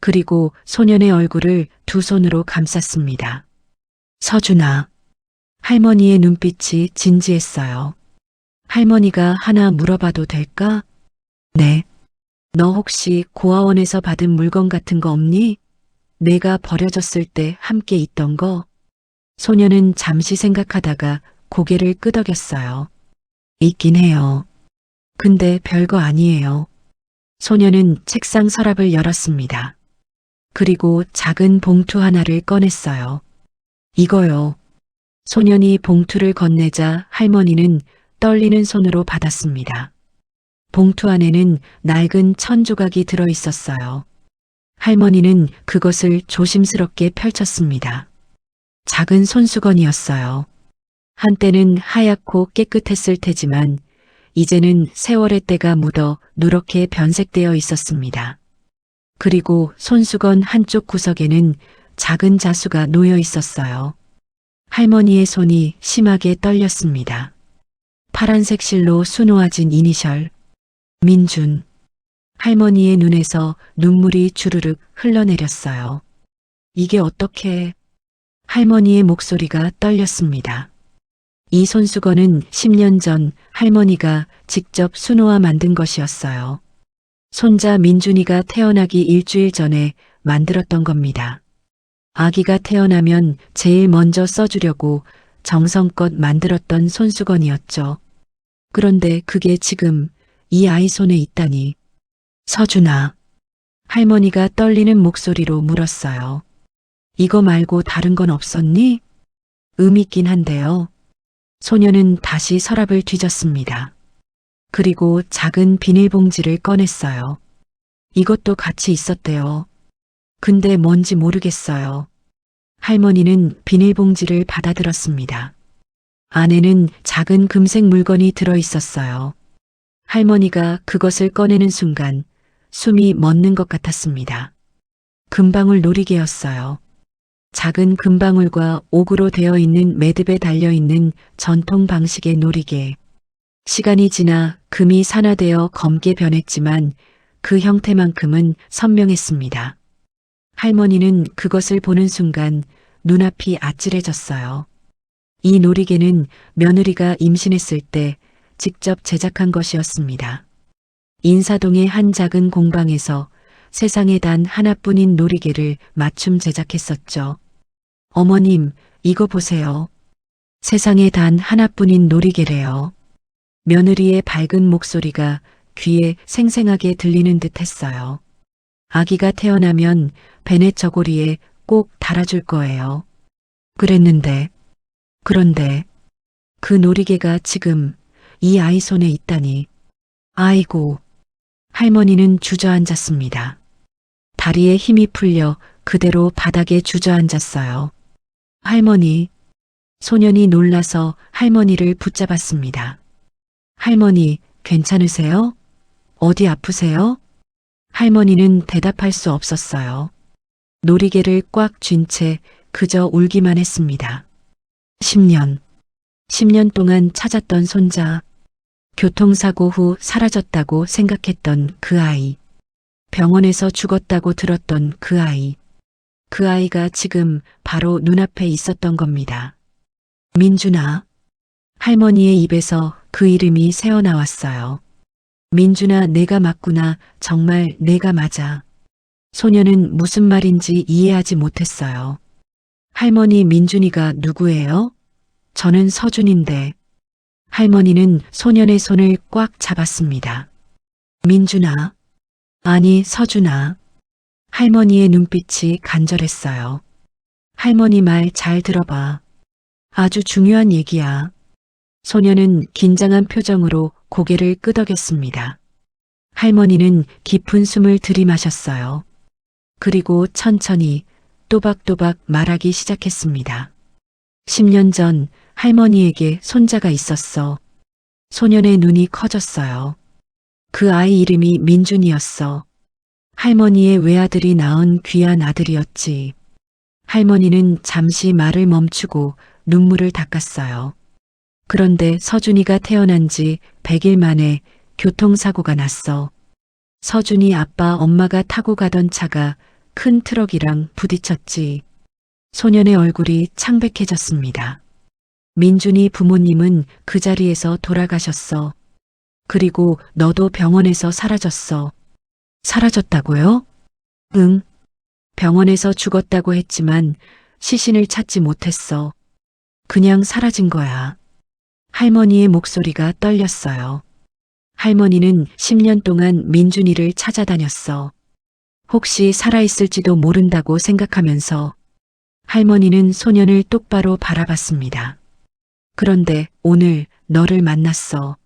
그리고 소년의 얼굴을 두 손으로 감쌌습니다. 서준아. 할머니의 눈빛이 진지했어요. 할머니가 하나 물어봐도 될까? 네. 너 혹시 고아원에서 받은 물건 같은 거 없니? 내가 버려졌을 때 함께 있던 거? 소녀는 잠시 생각하다가 고개를 끄덕였어요. 있긴 해요. 근데 별거 아니에요. 소녀는 책상 서랍을 열었습니다. 그리고 작은 봉투 하나를 꺼냈어요. 이거요. 소년이 봉투를 건네자 할머니는 떨리는 손으로 받았습니다. 봉투 안에는 낡은 천 조각이 들어 있었어요. 할머니는 그것을 조심스럽게 펼쳤습니다. 작은 손수건이었어요. 한때는 하얗고 깨끗했을 테지만 이제는 세월의 때가 묻어 누렇게 변색되어 있었습니다. 그리고 손수건 한쪽 구석에는 작은 자수가 놓여 있었어요. 할머니의 손이 심하게 떨렸습니다. 파란색 실로 수놓아진 이니셜, 민준. 할머니의 눈에서 눈물이 주르륵 흘러내렸어요. 이게 어떻게... 할머니의 목소리가 떨렸습니다. 이 손수건은 10년 전 할머니가 직접 수놓아 만든 것이었어요. 손자 민준이가 태어나기 일주일 전에 만들었던 겁니다. 아기가 태어나면 제일 먼저 써주려고 정성껏 만들었던 손수건이었죠. 그런데 그게 지금 이 아이 손에 있다니. 서준아. 할머니가 떨리는 목소리로 물었어요. 이거 말고 다른 건 없었니? 있긴 한데요. 소녀는 다시 서랍을 뒤졌습니다. 그리고 작은 비닐봉지를 꺼냈어요. 이것도 같이 있었대요. 근데 뭔지 모르겠어요. 할머니는 비닐봉지를 받아들었습니다. 안에는 작은 금색 물건이 들어 있었어요. 할머니가 그것을 꺼내는 순간 숨이 멎는 것 같았습니다. 금방울 놀이개였어요. 작은 금방울과 옥으로 되어 있는 매듭에 달려있는 전통 방식의 놀이개. 시간이 지나 금이 산화되어 검게 변했지만 그 형태만큼은 선명했습니다. 할머니는 그것을 보는 순간 눈앞이 아찔해졌어요. 이 놀이개는 며느리가 임신했을 때 직접 제작한 것이었습니다. 인사동의 한 작은 공방에서 세상에 단 하나뿐인 놀이개를 맞춤 제작했었죠. 어머님, 이거 보세요. 세상에 단 하나뿐인 놀이개래요. 며느리의 밝은 목소리가 귀에 생생하게 들리는 듯 했어요. 아기가 태어나면 베넷 저고리에 꼭 달아줄 거예요. 그랬는데, 그런데 그 놀이개가 지금 이 아이 손에 있다니. 아이고. 할머니는 주저앉았습니다. 다리에 힘이 풀려 그대로 바닥에 주저앉았어요. 할머니. 소년이 놀라서 할머니를 붙잡았습니다. 할머니, 괜찮으세요? 어디 아프세요? 할머니는 대답할 수 없었어요. 놀이개를 꽉 쥔 채 그저 울기만 했습니다. 10년 동안 찾았던 손자, 교통사고 후 사라졌다고 생각했던 그 아이, 병원에서 죽었다고 들었던 그 아이, 그 아이가 지금 바로 눈앞에 있었던 겁니다. 민준아. 할머니의 입에서 그 이름이 새어나왔어요. 민준아, 내가 맞구나. 정말 내가 맞아. 소녀는 무슨 말인지 이해하지 못했어요. 할머니, 민준이가 누구예요? 저는 서준인데. 할머니는 소년의 손을 꽉 잡았습니다. 민준아. 아니, 서준아. 할머니의 눈빛이 간절했어요. 할머니 말 잘 들어봐. 아주 중요한 얘기야. 소녀는 긴장한 표정으로 고개를 끄덕였습니다. 할머니는 깊은 숨을 들이마셨어요. 그리고 천천히 또박또박 말하기 시작했습니다. 10년 전 할머니에게 손자가 있었어. 소년의 눈이 커졌어요. 그 아이 이름이 민준이었어. 할머니의 외아들이 낳은 귀한 아들이었지. 할머니는 잠시 말을 멈추고 눈물을 닦았어요. 그런데 서준이가 태어난 지 100일 만에 교통사고가 났어. 서준이 아빠 엄마가 타고 가던 차가 큰 트럭이랑 부딪혔지. 소년의 얼굴이 창백해졌습니다. 민준이 부모님은 그 자리에서 돌아가셨어. 그리고 너도 병원에서 사라졌어. 사라졌다고요? 응. 병원에서 죽었다고 했지만 시신을 찾지 못했어. 그냥 사라진 거야. 할머니의 목소리가 떨렸어요. 할머니는 10년 동안 민준이를 찾아다녔어. 혹시 살아있을지도 모른다고 생각하면서 할머니는 소년을 똑바로 바라봤습니다. 그런데 오늘 너를 만났어.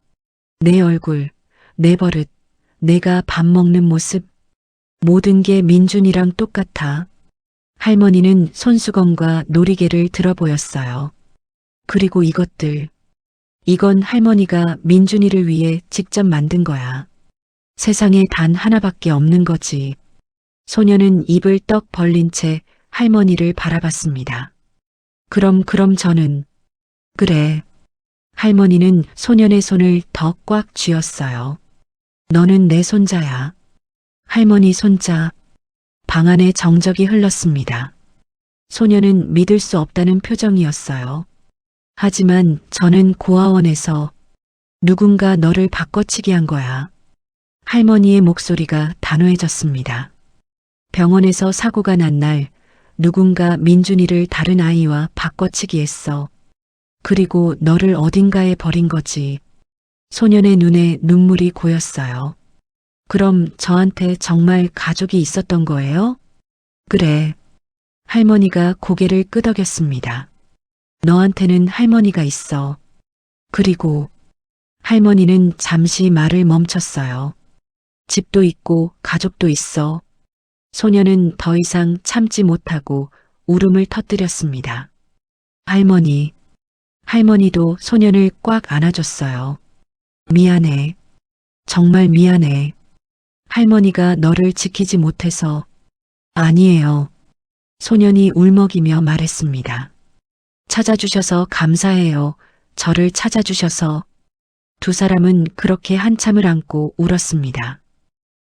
내 얼굴, 내 버릇, 내가 밥 먹는 모습, 모든 게 민준이랑 똑같아. 할머니는 손수건과 놀이개를 들어 보였어요. 그리고 이것들. 이건 할머니가 민준이를 위해 직접 만든 거야. 세상에 단 하나밖에 없는 거지. 소녀는 입을 떡 벌린 채 할머니를 바라봤습니다. 그럼 저는. 그래. 할머니는 소년의 손을 더 꽉 쥐었어요. 너는 내 손자야. 할머니 손자. 방 안에 정적이 흘렀습니다. 소녀는 믿을 수 없다는 표정이었어요. 하지만 저는 고아원에서 누군가 너를 바꿔치기 한 거야. 할머니의 목소리가 단호해졌습니다. 병원에서 사고가 난 날 누군가 민준이를 다른 아이와 바꿔치기 했어. 그리고 너를 어딘가에 버린 거지. 소년의 눈에 눈물이 고였어요. 그럼 저한테 정말 가족이 있었던 거예요? 그래. 할머니가 고개를 끄덕였습니다. 너한테는 할머니가 있어. 그리고 할머니는 잠시 말을 멈췄어요. 집도 있고 가족도 있어. 소녀는 더 이상 참지 못하고 울음을 터뜨렸습니다. 할머니. 할머니도 소년을 꽉 안아줬어요. 미안해. 정말 미안해. 할머니가 너를 지키지 못해서. 아니에요. 소년이 울먹이며 말했습니다. 찾아주셔서 감사해요. 저를 찾아주셔서. 두 사람은 그렇게 한참을 안고 울었습니다.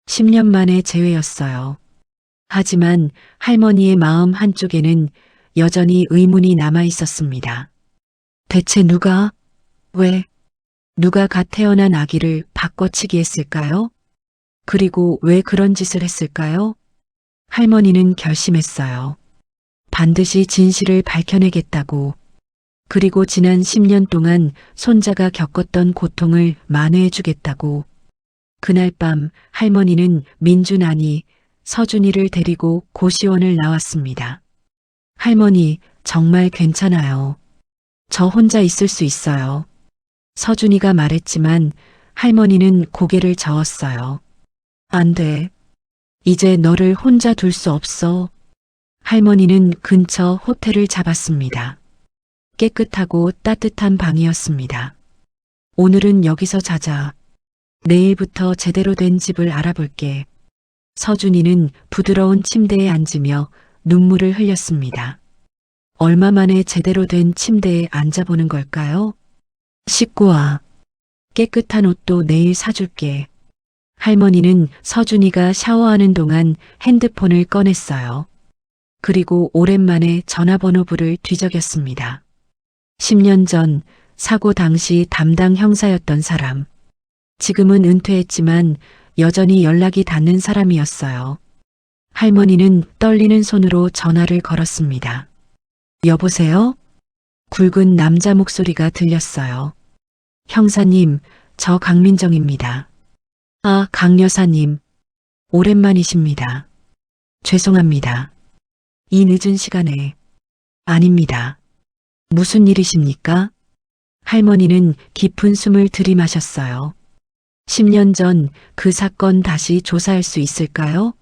10년 만의 재회였어요. 하지만 할머니의 마음 한쪽에는 여전히 의문이 남아 있었습니다. 대체 누가, 왜, 누가 갓 태어난 아기를 바꿔치기 했을까요? 그리고 왜 그런 짓을 했을까요? 할머니는 결심했어요. 반드시 진실을 밝혀내겠다고. 그리고 지난 10년 동안 손자가 겪었던 고통을 만회해 주겠다고. 그날 밤 할머니는 민준 아니 서준이를 데리고 고시원을 나왔습니다. 할머니, 정말 괜찮아요. 저 혼자 있을 수 있어요. 서준이가 말했지만 할머니는 고개를 저었어요. 안 돼. 이제 너를 혼자 둘 수 없어. 할머니는 근처 호텔을 잡았습니다. 깨끗하고 따뜻한 방이었습니다. 오늘은 여기서 자자. 내일부터 제대로 된 집을 알아볼게. 서준이는 부드러운 침대에 앉으며 눈물을 흘렸습니다. 얼마 만에 제대로 된 침대에 앉아보는 걸까요? 씻고 와. 깨끗한 옷도 내일 사줄게. 할머니는 서준이가 샤워하는 동안 핸드폰을 꺼냈어요. 그리고 오랜만에 전화번호부를 뒤적였습니다. 10년 전 사고 당시 담당 형사였던 사람. 지금은 은퇴했지만 여전히 연락이 닿는 사람이었어요. 할머니는 떨리는 손으로 전화를 걸었습니다. 여보세요? 굵은 남자 목소리가 들렸어요. 형사님, 저 강민정입니다. 아, 강 여사님. 오랜만이십니다. 죄송합니다. 이 늦은 시간에. 아닙니다. 무슨 일이십니까? 할머니는 깊은 숨을 들이마셨어요. 10년 전 그 사건 다시 조사할 수 있을까요?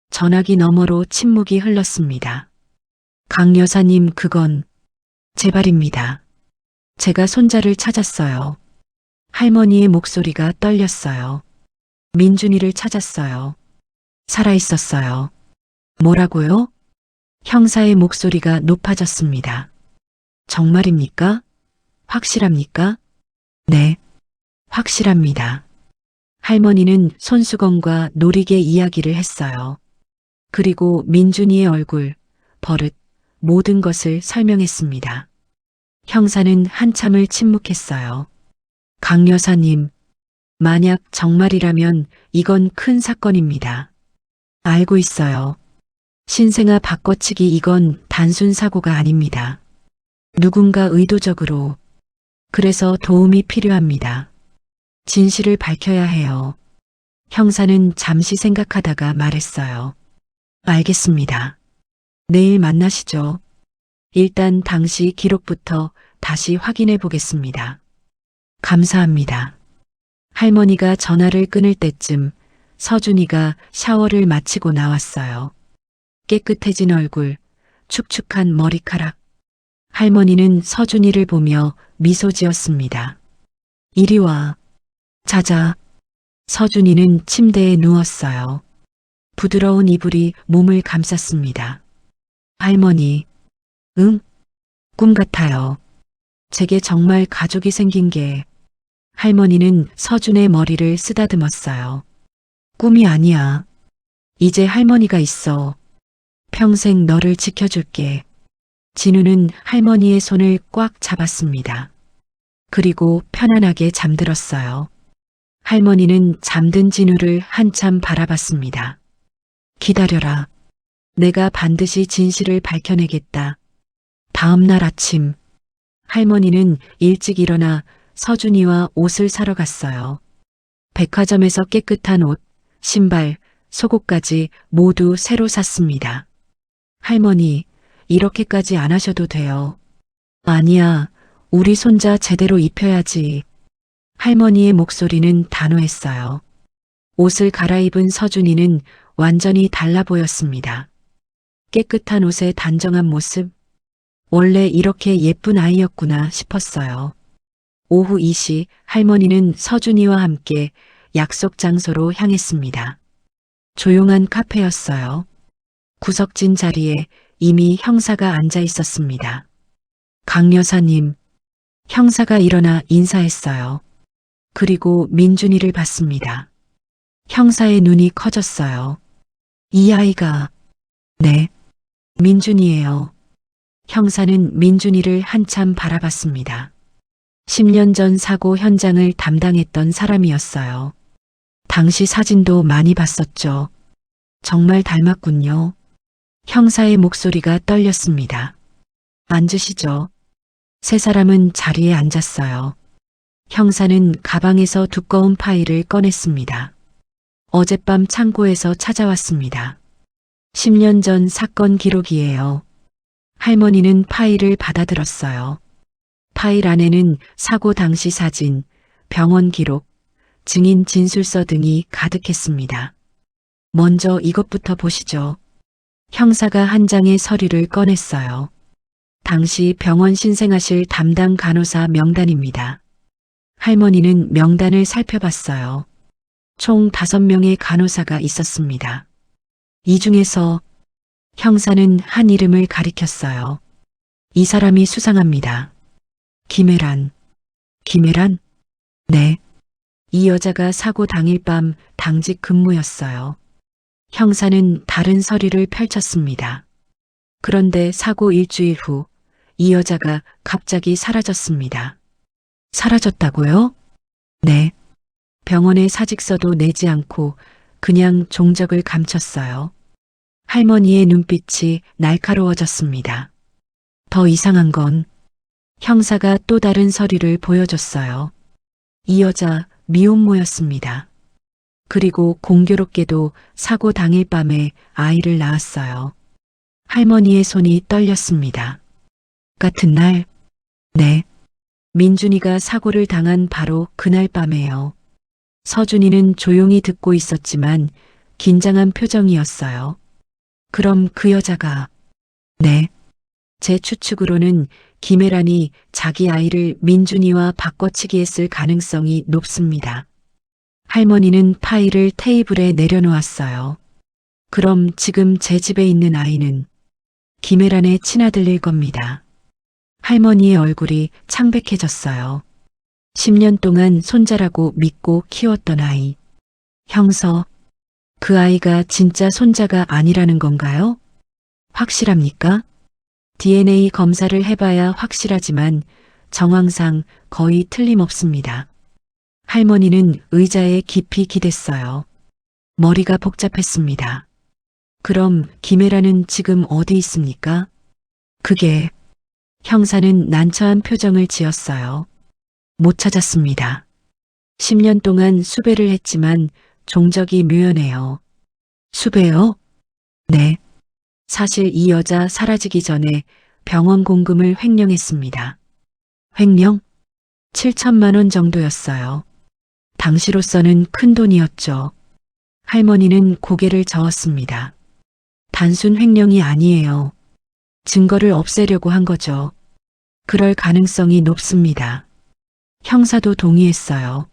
전화기 너머로 침묵이 흘렀습니다. 강 여사님, 그건 제발입니다. 제가 손자를 찾았어요. 할머니의 목소리가 떨렸어요. 민준이를 찾았어요. 살아있었어요. 뭐라고요? 형사의 목소리가 높아졌습니다. 정말입니까? 확실합니까? 네, 확실합니다. 할머니는 손수건과 놀이개 이야기를 했어요. 그리고 민준이의 얼굴, 버릇, 모든 것을 설명했습니다. 형사는 한참을 침묵했어요. 강 여사님, 만약 정말이라면 이건 큰 사건입니다. 알고 있어요. 신생아 바꿔치기 이건 단순 사고가 아닙니다. 누군가 의도적으로. 그래서 도움이 필요합니다. 진실을 밝혀야 해요. 형사는 잠시 생각하다가 말했어요. 알겠습니다. 내일 만나시죠. 일단 당시 기록부터 다시 확인해 보겠습니다. 감사합니다. 할머니가 전화를 끊을 때쯤 서준이가 샤워를 마치고 나왔어요. 깨끗해진 얼굴, 축축한 머리카락. 할머니는 서준이를 보며 미소 지었습니다. 이리 와. 자자. 서준이는 침대에 누웠어요. 부드러운 이불이 몸을 감쌌습니다. 할머니. 응? 꿈 같아요. 제게 정말 가족이 생긴 게. 할머니는 서준의 머리를 쓰다듬었어요. 꿈이 아니야. 이제 할머니가 있어. 평생 너를 지켜줄게. 진우는 할머니의 손을 꽉 잡았습니다. 그리고 편안하게 잠들었어요. 할머니는 잠든 진우를 한참 바라봤습니다. 기다려라. 내가 반드시 진실을 밝혀내겠다. 다음 날 아침, 할머니는 일찍 일어나 서준이와 옷을 사러 갔어요. 백화점에서 깨끗한 옷, 신발, 속옷까지 모두 새로 샀습니다. 할머니, 이렇게까지 안 하셔도 돼요. 아니야, 우리 손자 제대로 입혀야지. 할머니의 목소리는 단호했어요. 옷을 갈아입은 서준이는 완전히 달라 보였습니다. 깨끗한 옷의 단정한 모습. 원래 이렇게 예쁜 아이였구나 싶었어요. 오후 2시 할머니는 서준이와 함께 약속 장소로 향했습니다. 조용한 카페였어요. 구석진 자리에 이미 형사가 앉아 있었습니다. 강 여사님, 형사가 일어나 인사했어요. 그리고 민준이를 봤습니다. 형사의 눈이 커졌어요. 이 아이가, 네, 민준이에요. 형사는 민준이를 한참 바라봤습니다. 10년 전 사고 현장을 담당했던 사람이었어요. 당시 사진도 많이 봤었죠. 정말 닮았군요. 형사의 목소리가 떨렸습니다. 앉으시죠. 세 사람은 자리에 앉았어요. 형사는 가방에서 두꺼운 파일을 꺼냈습니다. 어젯밤 창고에서 찾아왔습니다. 10년 전 사건 기록이에요. 할머니는 파일을 받아들었어요. 파일 안에는 사고 당시 사진, 병원 기록, 증인 진술서 등이 가득했습니다. 먼저 이것부터 보시죠. 형사가 한 장의 서류를 꺼냈어요. 당시 병원 신생아실 담당 간호사 명단입니다. 할머니는 명단을 살펴봤어요. 총 5명의 간호사가 있었습니다. 이 중에서 형사는 한 이름을 가리켰어요. 이 사람이 수상합니다. 김혜란. 김혜란? 네. 이 여자가 사고 당일 밤 당직 근무였어요. 형사는 다른 서류를 펼쳤습니다. 그런데 사고 일주일 후 이 여자가 갑자기 사라졌습니다. 사라졌다고요? 네. 병원에 사직서도 내지 않고 그냥 종적을 감췄어요. 할머니의 눈빛이 날카로워졌습니다. 더 이상한 건 형사가 또 다른 서류를 보여줬어요. 이 여자 미혼모였습니다. 그리고 공교롭게도 사고 당일 밤에 아이를 낳았어요. 할머니의 손이 떨렸습니다. 같은 날? 네. 민준이가 사고를 당한 바로 그날 밤에요. 서준이는 조용히 듣고 있었지만 긴장한 표정이었어요. 그럼 그 여자가, 네. 제 추측으로는 김혜란이 자기 아이를 민준이와 바꿔치기 했을 가능성이 높습니다. 할머니는 파일을 테이블에 내려놓았어요. 그럼 지금 제 집에 있는 아이는 김혜란의 친아들일 겁니다. 할머니의 얼굴이 창백해졌어요. 10년 동안 손자라고 믿고 키웠던 아이. 형서, 그 아이가 진짜 손자가 아니라는 건가요? 확실합니까? DNA 검사를 해봐야 확실하지만 정황상 거의 틀림없습니다. 할머니는 의자에 깊이 기댔어요. 머리가 복잡했습니다. 그럼 김혜라는 지금 어디 있습니까? 그게 형사는 난처한 표정을 지었어요. 못 찾았습니다. 10년 동안 수배를 했지만 종적이 묘연해요. 수배요? 네. 사실 이 여자 사라지기 전에 병원 공금을 횡령했습니다. 횡령? 7천만 원 정도였어요. 당시로서는 큰 돈이었죠. 할머니는 고개를 저었습니다. 단순 횡령이 아니에요. 증거를 없애려고 한 거죠. 그럴 가능성이 높습니다. 형사도 동의했어요.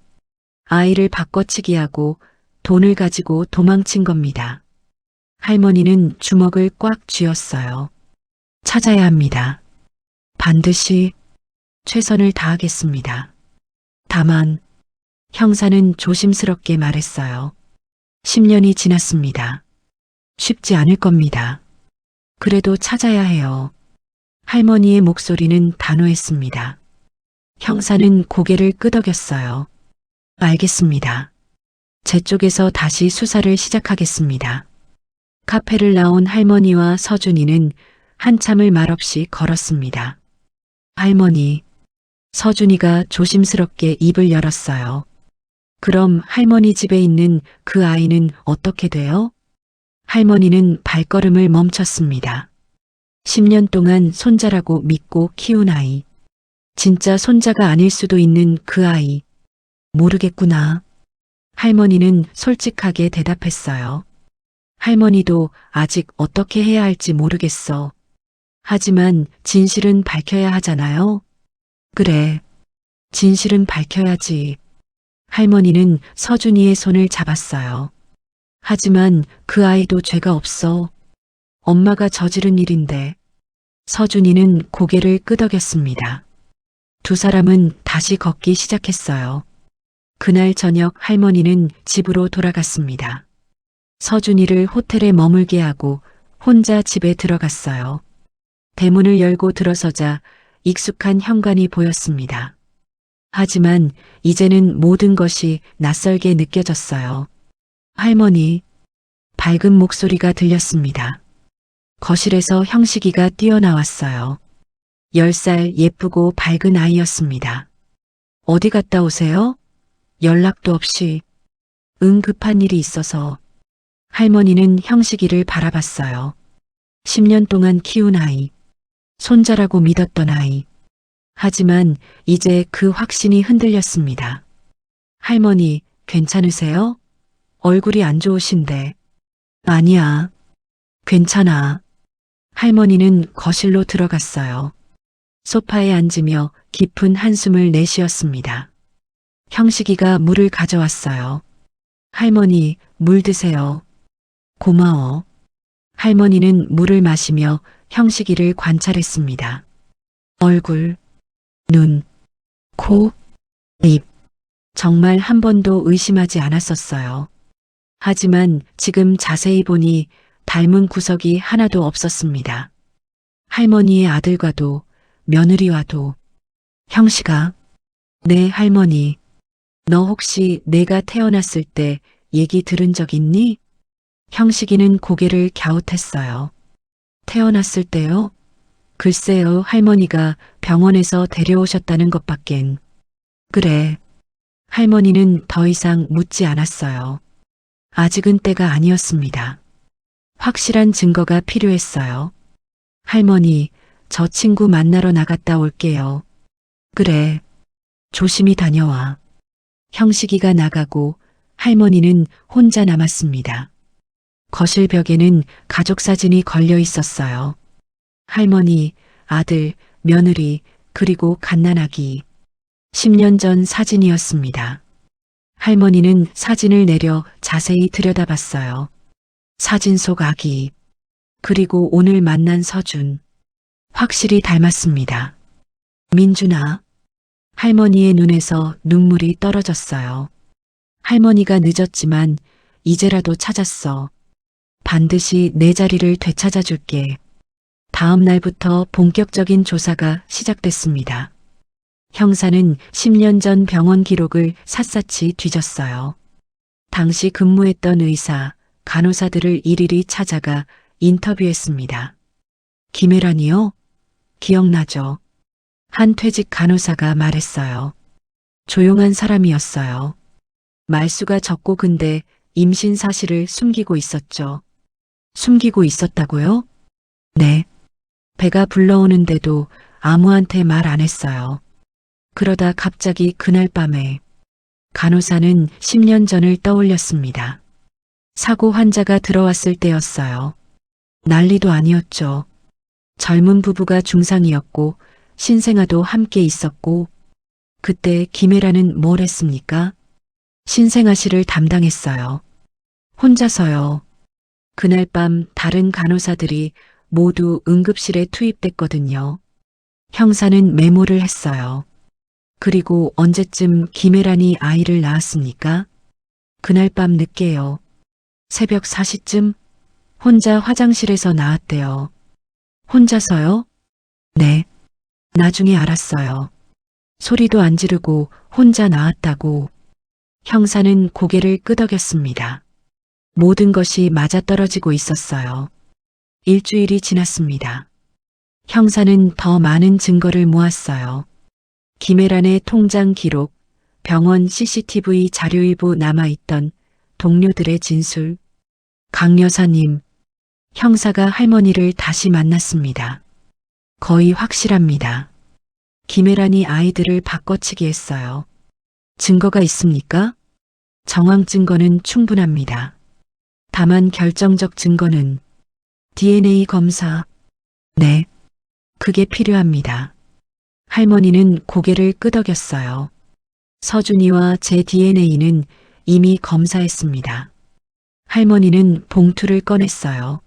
아이를 바꿔치기하고 돈을 가지고 도망친 겁니다. 할머니는 주먹을 꽉 쥐었어요. 찾아야 합니다. 반드시 최선을 다하겠습니다. 다만 형사는 조심스럽게 말했어요. 10년이 지났습니다. 쉽지 않을 겁니다. 그래도 찾아야 해요. 할머니의 목소리는 단호했습니다. 형사는 고개를 끄덕였어요. 알겠습니다. 제 쪽에서 다시 수사를 시작하겠습니다. 카페를 나온 할머니와 서준이는 한참을 말없이 걸었습니다. 할머니, 서준이가 조심스럽게 입을 열었어요. 그럼 할머니 집에 있는 그 아이는 어떻게 돼요? 할머니는 발걸음을 멈췄습니다. 10년 동안 손자라고 믿고 키운 아이. 진짜 손자가 아닐 수도 있는 그 아이. 모르겠구나. 할머니는 솔직하게 대답했어요. 할머니도 아직 어떻게 해야 할지 모르겠어. 하지만 진실은 밝혀야 하잖아요. 그래. 진실은 밝혀야지. 할머니는 서준이의 손을 잡았어요. 하지만 그 아이도 죄가 없어. 엄마가 저지른 일인데. 서준이는 고개를 끄덕였습니다. 두 사람은 다시 걷기 시작했어요. 그날 저녁 할머니는 집으로 돌아갔습니다. 서준이를 호텔에 머물게 하고 혼자 집에 들어갔어요. 대문을 열고 들어서자 익숙한 현관이 보였습니다. 하지만 이제는 모든 것이 낯설게 느껴졌어요. 할머니, 밝은 목소리가 들렸습니다. 거실에서 형식이가 뛰어나왔어요. 10살 예쁘고 밝은 아이였습니다. 어디 갔다 오세요? 연락도 없이. 급한 일이 있어서. 할머니는 형식이를 바라봤어요. 10년 동안 키운 아이. 손자라고 믿었던 아이. 하지만 이제 그 확신이 흔들렸습니다. 할머니, 괜찮으세요? 얼굴이 안 좋으신데. 아니야. 괜찮아. 할머니는 거실로 들어갔어요. 소파에 앉으며 깊은 한숨을 내쉬었습니다. 형식이가 물을 가져왔어요. 할머니, 물 드세요. 고마워. 할머니는 물을 마시며 형식이를 관찰했습니다. 얼굴, 눈, 코, 입. 정말 한 번도 의심하지 않았었어요. 하지만 지금 자세히 보니 닮은 구석이 하나도 없었습니다. 할머니의 아들과도 며느리와도. 형식아, 네 할머니. 너 혹시 내가 태어났을 때 얘기 들은 적 있니? 형식이는 고개를 갸웃했어요. 태어났을 때요? 글쎄요, 할머니가 병원에서 데려오셨다는 것밖엔. 그래. 할머니는 더 이상 묻지 않았어요. 아직은 때가 아니었습니다. 확실한 증거가 필요했어요. 할머니, 저 친구 만나러 나갔다 올게요. 그래. 조심히 다녀와. 형식이가 나가고 할머니는 혼자 남았습니다. 거실 벽에는 가족 사진이 걸려 있었어요. 할머니, 아들, 며느리, 그리고 갓난아기. 10년 전 사진이었습니다. 할머니는 사진을 내려 자세히 들여다봤어요. 사진 속 아기, 그리고 오늘 만난 서준. 확실히 닮았습니다. 민준아. 할머니의 눈에서 눈물이 떨어졌어요. 할머니가 늦었지만 이제라도 찾았어. 반드시 내 자리를 되찾아 줄게. 다음 날부터 본격적인 조사가 시작됐습니다. 형사는 10년 전 병원 기록을 샅샅이 뒤졌어요. 당시 근무했던 의사, 간호사들을 일일이 찾아가 인터뷰했습니다. 김혜란이요? 기억나죠? 한 퇴직 간호사가 말했어요. 조용한 사람이었어요. 말수가 적고 근데 임신 사실을 숨기고 있었죠. 숨기고 있었다고요? 네. 배가 불러오는데도 아무한테 말 안 했어요. 그러다 갑자기 그날 밤에 간호사는 10년 전을 떠올렸습니다. 사고 환자가 들어왔을 때였어요. 난리도 아니었죠. 젊은 부부가 중상이었고 신생아도 함께 있었고 그때 김혜라는 뭘 했습니까? 신생아실을 담당했어요. 혼자서요. 그날 밤 다른 간호사들이 모두 응급실에 투입됐거든요. 형사는 메모를 했어요. 그리고 언제쯤 김혜란이 아이를 낳았습니까? 그날 밤 늦게요. 새벽 4시쯤 혼자 화장실에서 나왔대요. 혼자서요? 네. 나중에 알았어요. 소리도 안 지르고 혼자 나왔다고. 형사는 고개를 끄덕였습니다. 모든 것이 맞아떨어지고 있었어요. 일주일이 지났습니다. 형사는 더 많은 증거를 모았어요. 김혜란의 통장 기록, 병원 CCTV 자료 일부 남아있던 동료들의 진술. 강 여사님, 형사가 할머니를 다시 만났습니다. 거의 확실합니다. 김혜란이 아이들을 바꿔치기 했어요. 증거가 있습니까? 정황 증거는 충분합니다. 다만 결정적 증거는 DNA 검사. 네, 그게 필요합니다. 할머니는 고개를 끄덕였어요. 서준이와 제 DNA는 이미 검사했습니다. 할머니는 봉투를 꺼냈어요.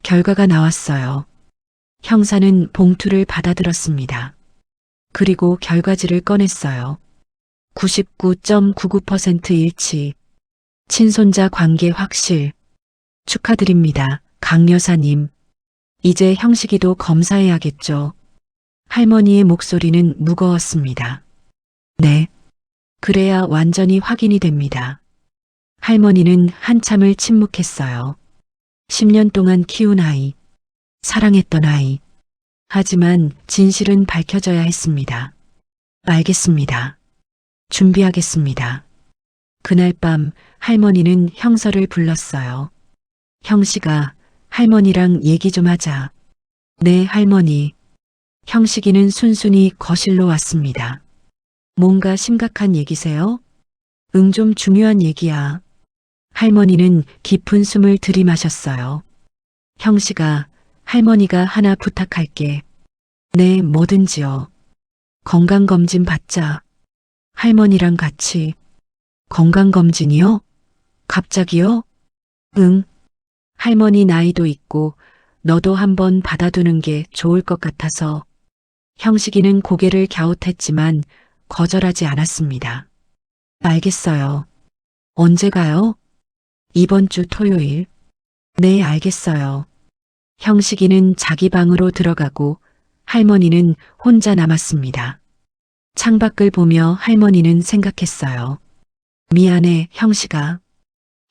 결과가 나왔어요. 형사는 봉투를 받아들었습니다. 그리고 결과지를 꺼냈어요. 99.99% 일치. 친손자 관계 확실. 축하드립니다, 강 여사님. 이제 형식이도 검사해야겠죠. 할머니의 목소리는 무거웠습니다. 네. 그래야 완전히 확인이 됩니다. 할머니는 한참을 침묵했어요. 10년 동안 키운 아이, 사랑했던 아이. 하지만 진실은 밝혀져야 했습니다. 알겠습니다. 준비하겠습니다. 그날 밤 할머니는 형서를 불렀어요. 형식아, 할머니랑 얘기 좀 하자. 네, 할머니. 형식이는 순순히 거실로 왔습니다. 뭔가 심각한 얘기세요? 응, 좀 중요한 얘기야. 할머니는 깊은 숨을 들이마셨어요. 형식아, 할머니가 하나 부탁할게. 네, 뭐든지요. 건강검진 받자. 할머니랑 같이. 건강검진이요? 갑자기요? 응. 할머니 나이도 있고 너도 한번 받아두는 게 좋을 것 같아서. 형식이는 고개를 갸웃했지만 거절하지 않았습니다. 알겠어요. 언제 가요? 이번 주 토요일. 네, 알겠어요. 형식이는 자기 방으로 들어가고 할머니는 혼자 남았습니다. 창밖을 보며 할머니는 생각했어요. 미안해, 형식아.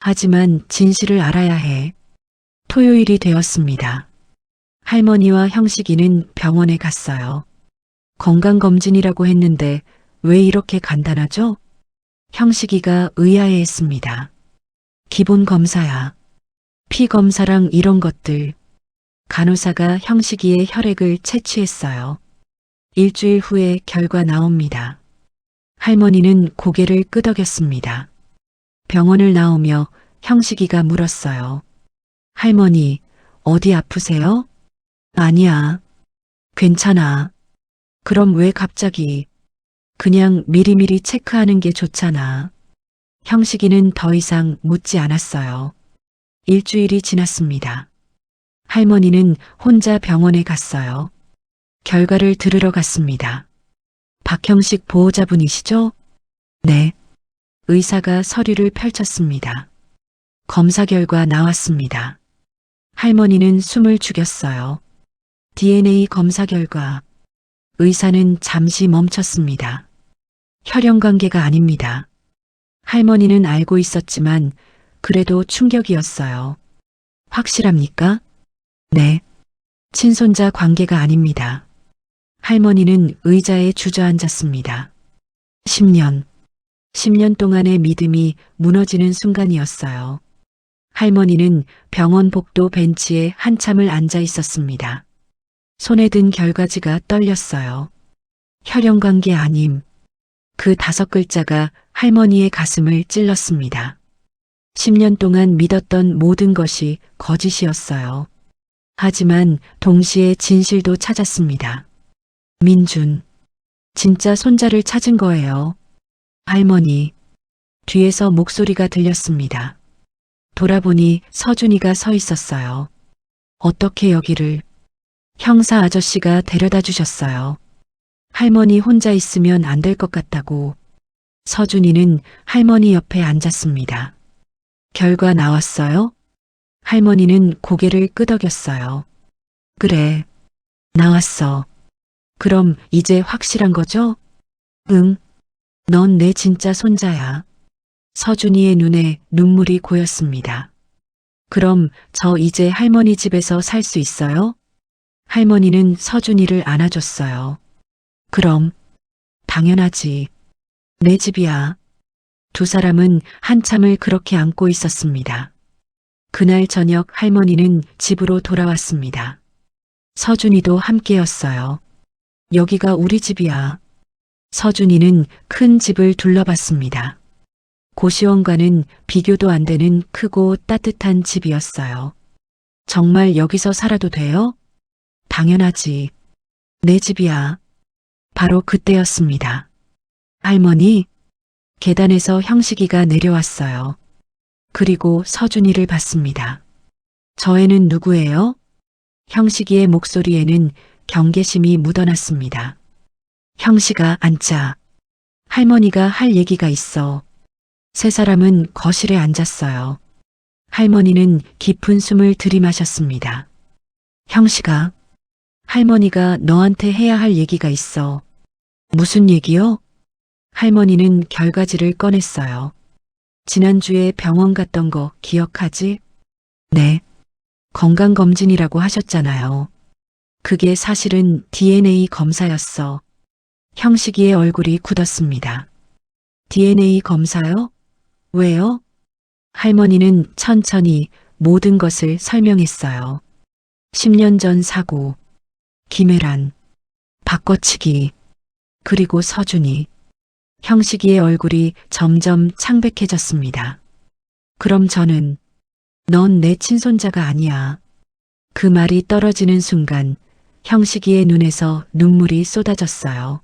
하지만 진실을 알아야 해. 토요일이 되었습니다. 할머니와 형식이는 병원에 갔어요. 건강검진이라고 했는데 왜 이렇게 간단하죠? 형식이가 의아해했습니다. 기본 검사야. 피 검사랑 이런 것들. 간호사가 형식이의 혈액을 채취했어요. 일주일 후에 결과 나옵니다. 할머니는 고개를 끄덕였습니다. 병원을 나오며 형식이가 물었어요. 할머니, 어디 아프세요? 아니야. 괜찮아. 그럼 왜 갑자기? 그냥 미리미리 체크하는 게 좋잖아. 형식이는 더 이상 묻지 않았어요. 일주일이 지났습니다. 할머니는 혼자 병원에 갔어요. 결과를 들으러 갔습니다. 박형식 보호자분이시죠? 네. 의사가 서류를 펼쳤습니다. 검사 결과 나왔습니다. 할머니는 숨을 죽였어요. DNA 검사 결과. 의사는 잠시 멈췄습니다. 혈연 관계가 아닙니다. 할머니는 알고 있었지만 그래도 충격이었어요. 확실합니까? 네. 친손자 관계가 아닙니다. 할머니는 의자에 주저앉았습니다. 10년. 10년 동안의 믿음이 무너지는 순간이었어요. 할머니는 병원 복도 벤치에 한참을 앉아 있었습니다. 손에 든 결과지가 떨렸어요. 혈연관계 아님. 그 5글자가 할머니의 가슴을 찔렀습니다. 10년 동안 믿었던 모든 것이 거짓이었어요. 하지만 동시에 진실도 찾았습니다. 민준. 진짜 손자를 찾은 거예요. 할머니. 뒤에서 목소리가 들렸습니다. 돌아보니 서준이가 서 있었어요. 어떻게 여기를? 형사 아저씨가 데려다 주셨어요. 할머니 혼자 있으면 안 될 것 같다고. 서준이는 할머니 옆에 앉았습니다. 결과 나왔어요? 할머니는 고개를 끄덕였어요. 그래. 나왔어. 그럼 이제 확실한 거죠? 응. 넌 내 진짜 손자야. 서준이의 눈에 눈물이 고였습니다. 그럼 저 이제 할머니 집에서 살 수 있어요? 할머니는 서준이를 안아줬어요. 그럼. 당연하지. 내 집이야. 두 사람은 한참을 그렇게 안고 있었습니다. 그날 저녁 할머니는 집으로 돌아왔습니다. 서준이도 함께였어요. 여기가 우리 집이야. 서준이는 큰 집을 둘러봤습니다. 고시원과는 비교도 안 되는 크고 따뜻한 집이었어요. 정말 여기서 살아도 돼요? 당연하지. 내 집이야. 바로 그때였습니다. 할머니, 계단에서 형식이가 내려왔어요. 그리고 서준이를 봤습니다. 저 애는 누구예요? 형식이의 목소리에는 경계심이 묻어났습니다. 형식아, 앉자. 할머니가 할 얘기가 있어. 세 사람은 거실에 앉았어요. 할머니는 깊은 숨을 들이마셨습니다. 형식아, 할머니가 너한테 해야 할 얘기가 있어. 무슨 얘기요? 할머니는 결과지를 꺼냈어요. 지난주에 병원 갔던 거 기억하지? 네. 건강검진이라고 하셨잖아요. 그게 사실은 DNA 검사였어. 형식이의 얼굴이 굳었습니다. DNA 검사요? 왜요? 할머니는 천천히 모든 것을 설명했어요. 10년 전 사고, 김혜란, 바꿔치기, 그리고 서준이. 형식이의 얼굴이 점점 창백해졌습니다. 그럼 저는 넌 내 친손자가 아니야. 그 말이 떨어지는 순간 형식이의 눈에서 눈물이 쏟아졌어요.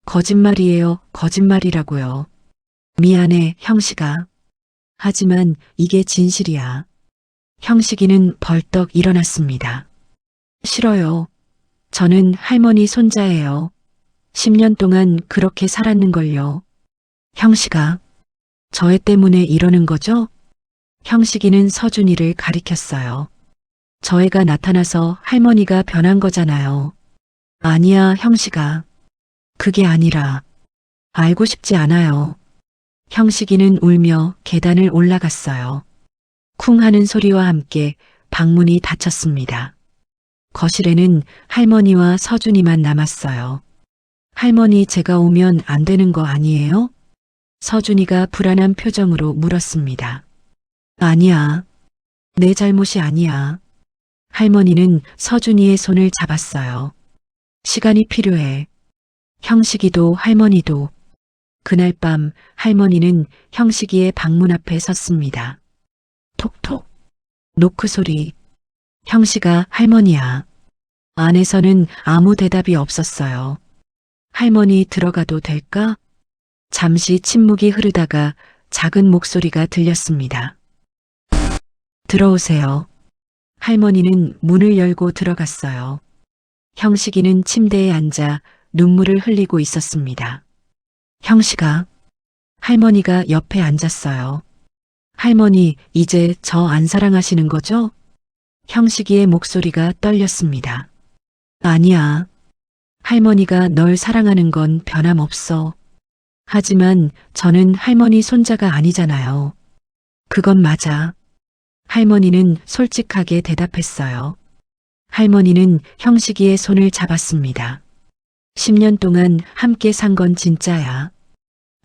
거짓말이에요. 거짓말이라고요. 미안해, 형식아. 하지만 이게 진실이야. 형식이는 벌떡 일어났습니다. 싫어요. 저는 할머니 손자예요. 10년 동안 그렇게 살았는걸요. 형식아, 저 애 때문에 이러는 거죠? 형식이는 서준이를 가리켰어요. 저 애가 나타나서 할머니가 변한 거잖아요. 아니야, 형식아. 그게 아니라 알고 싶지 않아요. 형식이는 울며 계단을 올라갔어요. 쿵 하는 소리와 함께 방문이 닫혔습니다. 거실에는 할머니와 서준이만 남았어요. 할머니, 제가 오면 안 되는 거 아니에요? 서준이가 불안한 표정으로 물었습니다. 아니야. 내 잘못이 아니야. 할머니는 서준이의 손을 잡았어요. 시간이 필요해. 형식이도 할머니도. 그날 밤 할머니는 형식이의 방문 앞에 섰습니다. 톡톡. 노크 소리. 형식아, 할머니야. 안에서는 아무 대답이 없었어요. 할머니, 들어가도 될까? 잠시 침묵이 흐르다가 작은 목소리가 들렸습니다. 들어오세요. 할머니는 문을 열고 들어갔어요. 형식이는 침대에 앉아 눈물을 흘리고 있었습니다. 형식아. 할머니가 옆에 앉았어요. 할머니, 이제 저 안 사랑하시는 거죠? 형식이의 목소리가 떨렸습니다. 아니야. 할머니가 널 사랑하는 건 변함없어. 하지만 저는 할머니 손자가 아니잖아요. 그건 맞아. 할머니는 솔직하게 대답했어요. 할머니는 형식이의 손을 잡았습니다. 10년 동안 함께 산 건 진짜야.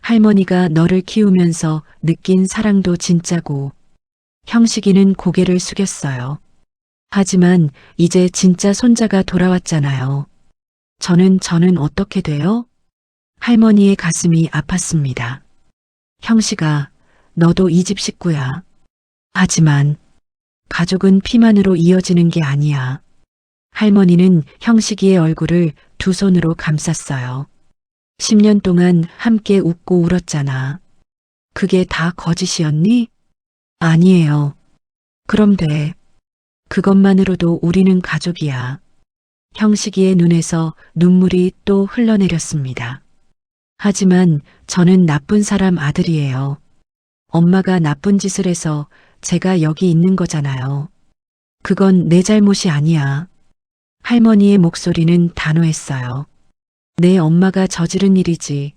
할머니가 너를 키우면서 느낀 사랑도 진짜고. 형식이는 고개를 숙였어요. 하지만 이제 진짜 손자가 돌아왔잖아요. 저는 어떻게 돼요? 할머니의 가슴이 아팠습니다. 형식아, 너도 이 집 식구야. 하지만 가족은 피만으로 이어지는 게 아니야. 할머니는 형식이의 얼굴을 두 손으로 감쌌어요. 10년 동안 함께 웃고 울었잖아. 그게 다 거짓이었니? 아니에요. 그럼 돼. 그것만으로도 우리는 가족이야. 형식이의 눈에서 눈물이 또 흘러내렸습니다. 하지만 저는 나쁜 사람 아들이에요. 엄마가 나쁜 짓을 해서 제가 여기 있는 거잖아요. 그건 내 잘못이 아니야. 할머니의 목소리는 단호했어요. 내 엄마가 저지른 일이지.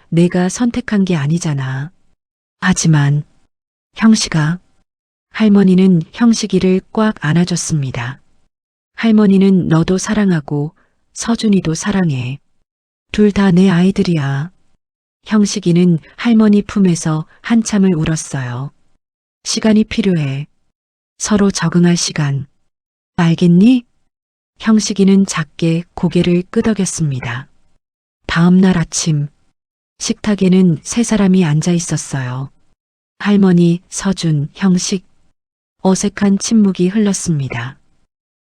내가 선택한 게 아니잖아. 하지만 형식아, 할머니는 형식이를 꽉 안아줬습니다. 할머니는 너도 사랑하고 서준이도 사랑해. 둘 다 내 아이들이야. 형식이는 할머니 품에서 한참을 울었어요. 시간이 필요해. 서로 적응할 시간. 알겠니? 형식이는 작게 고개를 끄덕였습니다. 다음 날 아침, 식탁에는 세 사람이 앉아 있었어요. 할머니, 서준, 형식. 어색한 침묵이 흘렀습니다.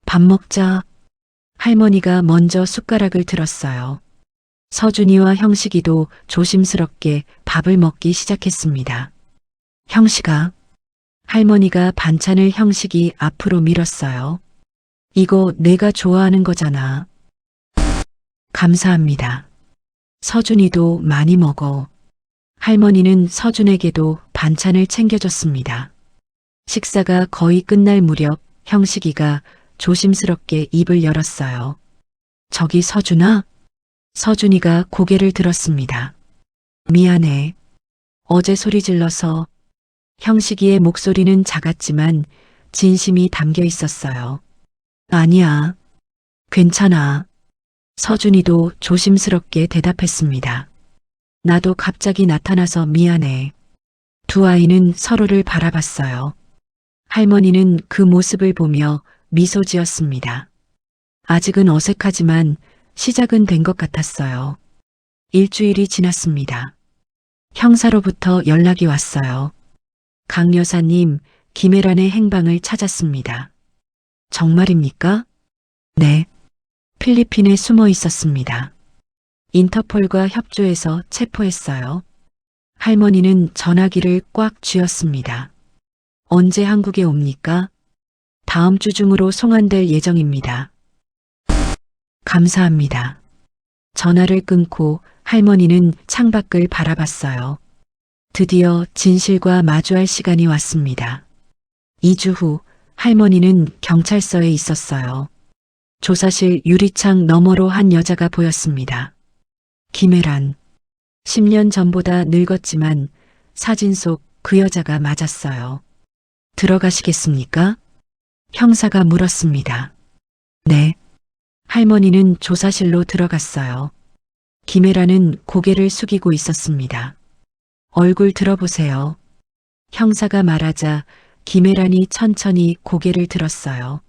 밥 먹자. 할머니가 먼저 숟가락을 들었어요. 서준이와 형식이도 조심스럽게 밥을 먹기 시작했습니다. 형식아. 할머니가 반찬을 형식이 앞으로 밀었어요. 이거 내가 좋아하는 거잖아. 감사합니다. 서준이도 많이 먹어. 할머니는 서준에게도 반찬을 챙겨줬습니다. 식사가 거의 끝날 무렵 형식이가 조심스럽게 입을 열었어요. 저기 서준아? 서준이가 고개를 들었습니다. 미안해. 어제 소리 질러서. 형식이의 목소리는 작았지만 진심이 담겨 있었어요. 아니야. 괜찮아. 서준이도 조심스럽게 대답했습니다. 나도 갑자기 나타나서 미안해. 두 아이는 서로를 바라봤어요. 할머니는 그 모습을 보며 미소 지었습니다. 아직은 어색하지만 시작은 된 것 같았어요. 일주일이 지났습니다. 형사로부터 연락이 왔어요. 강 여사님, 김혜란의 행방을 찾았습니다. 정말입니까? 네. 필리핀에 숨어 있었습니다. 인터폴과 협조해서 체포했어요. 할머니는 전화기를 꽉 쥐었습니다. 언제 한국에 옵니까? 다음 주 중으로 송환될 예정입니다. 감사합니다. 전화를 끊고 할머니는 창밖을 바라봤어요. 드디어 진실과 마주할 시간이 왔습니다. 2주 후 할머니는 경찰서에 있었어요. 조사실 유리창 너머로 한 여자가 보였습니다. 김혜란. 10년 전보다 늙었지만 사진 속 그 여자가 맞았어요. 들어가시겠습니까? 형사가 물었습니다. 네. 할머니는 조사실로 들어갔어요. 김혜란은 고개를 숙이고 있었습니다. 얼굴 들어보세요. 형사가 말하자 김혜란이 천천히 고개를 들었어요.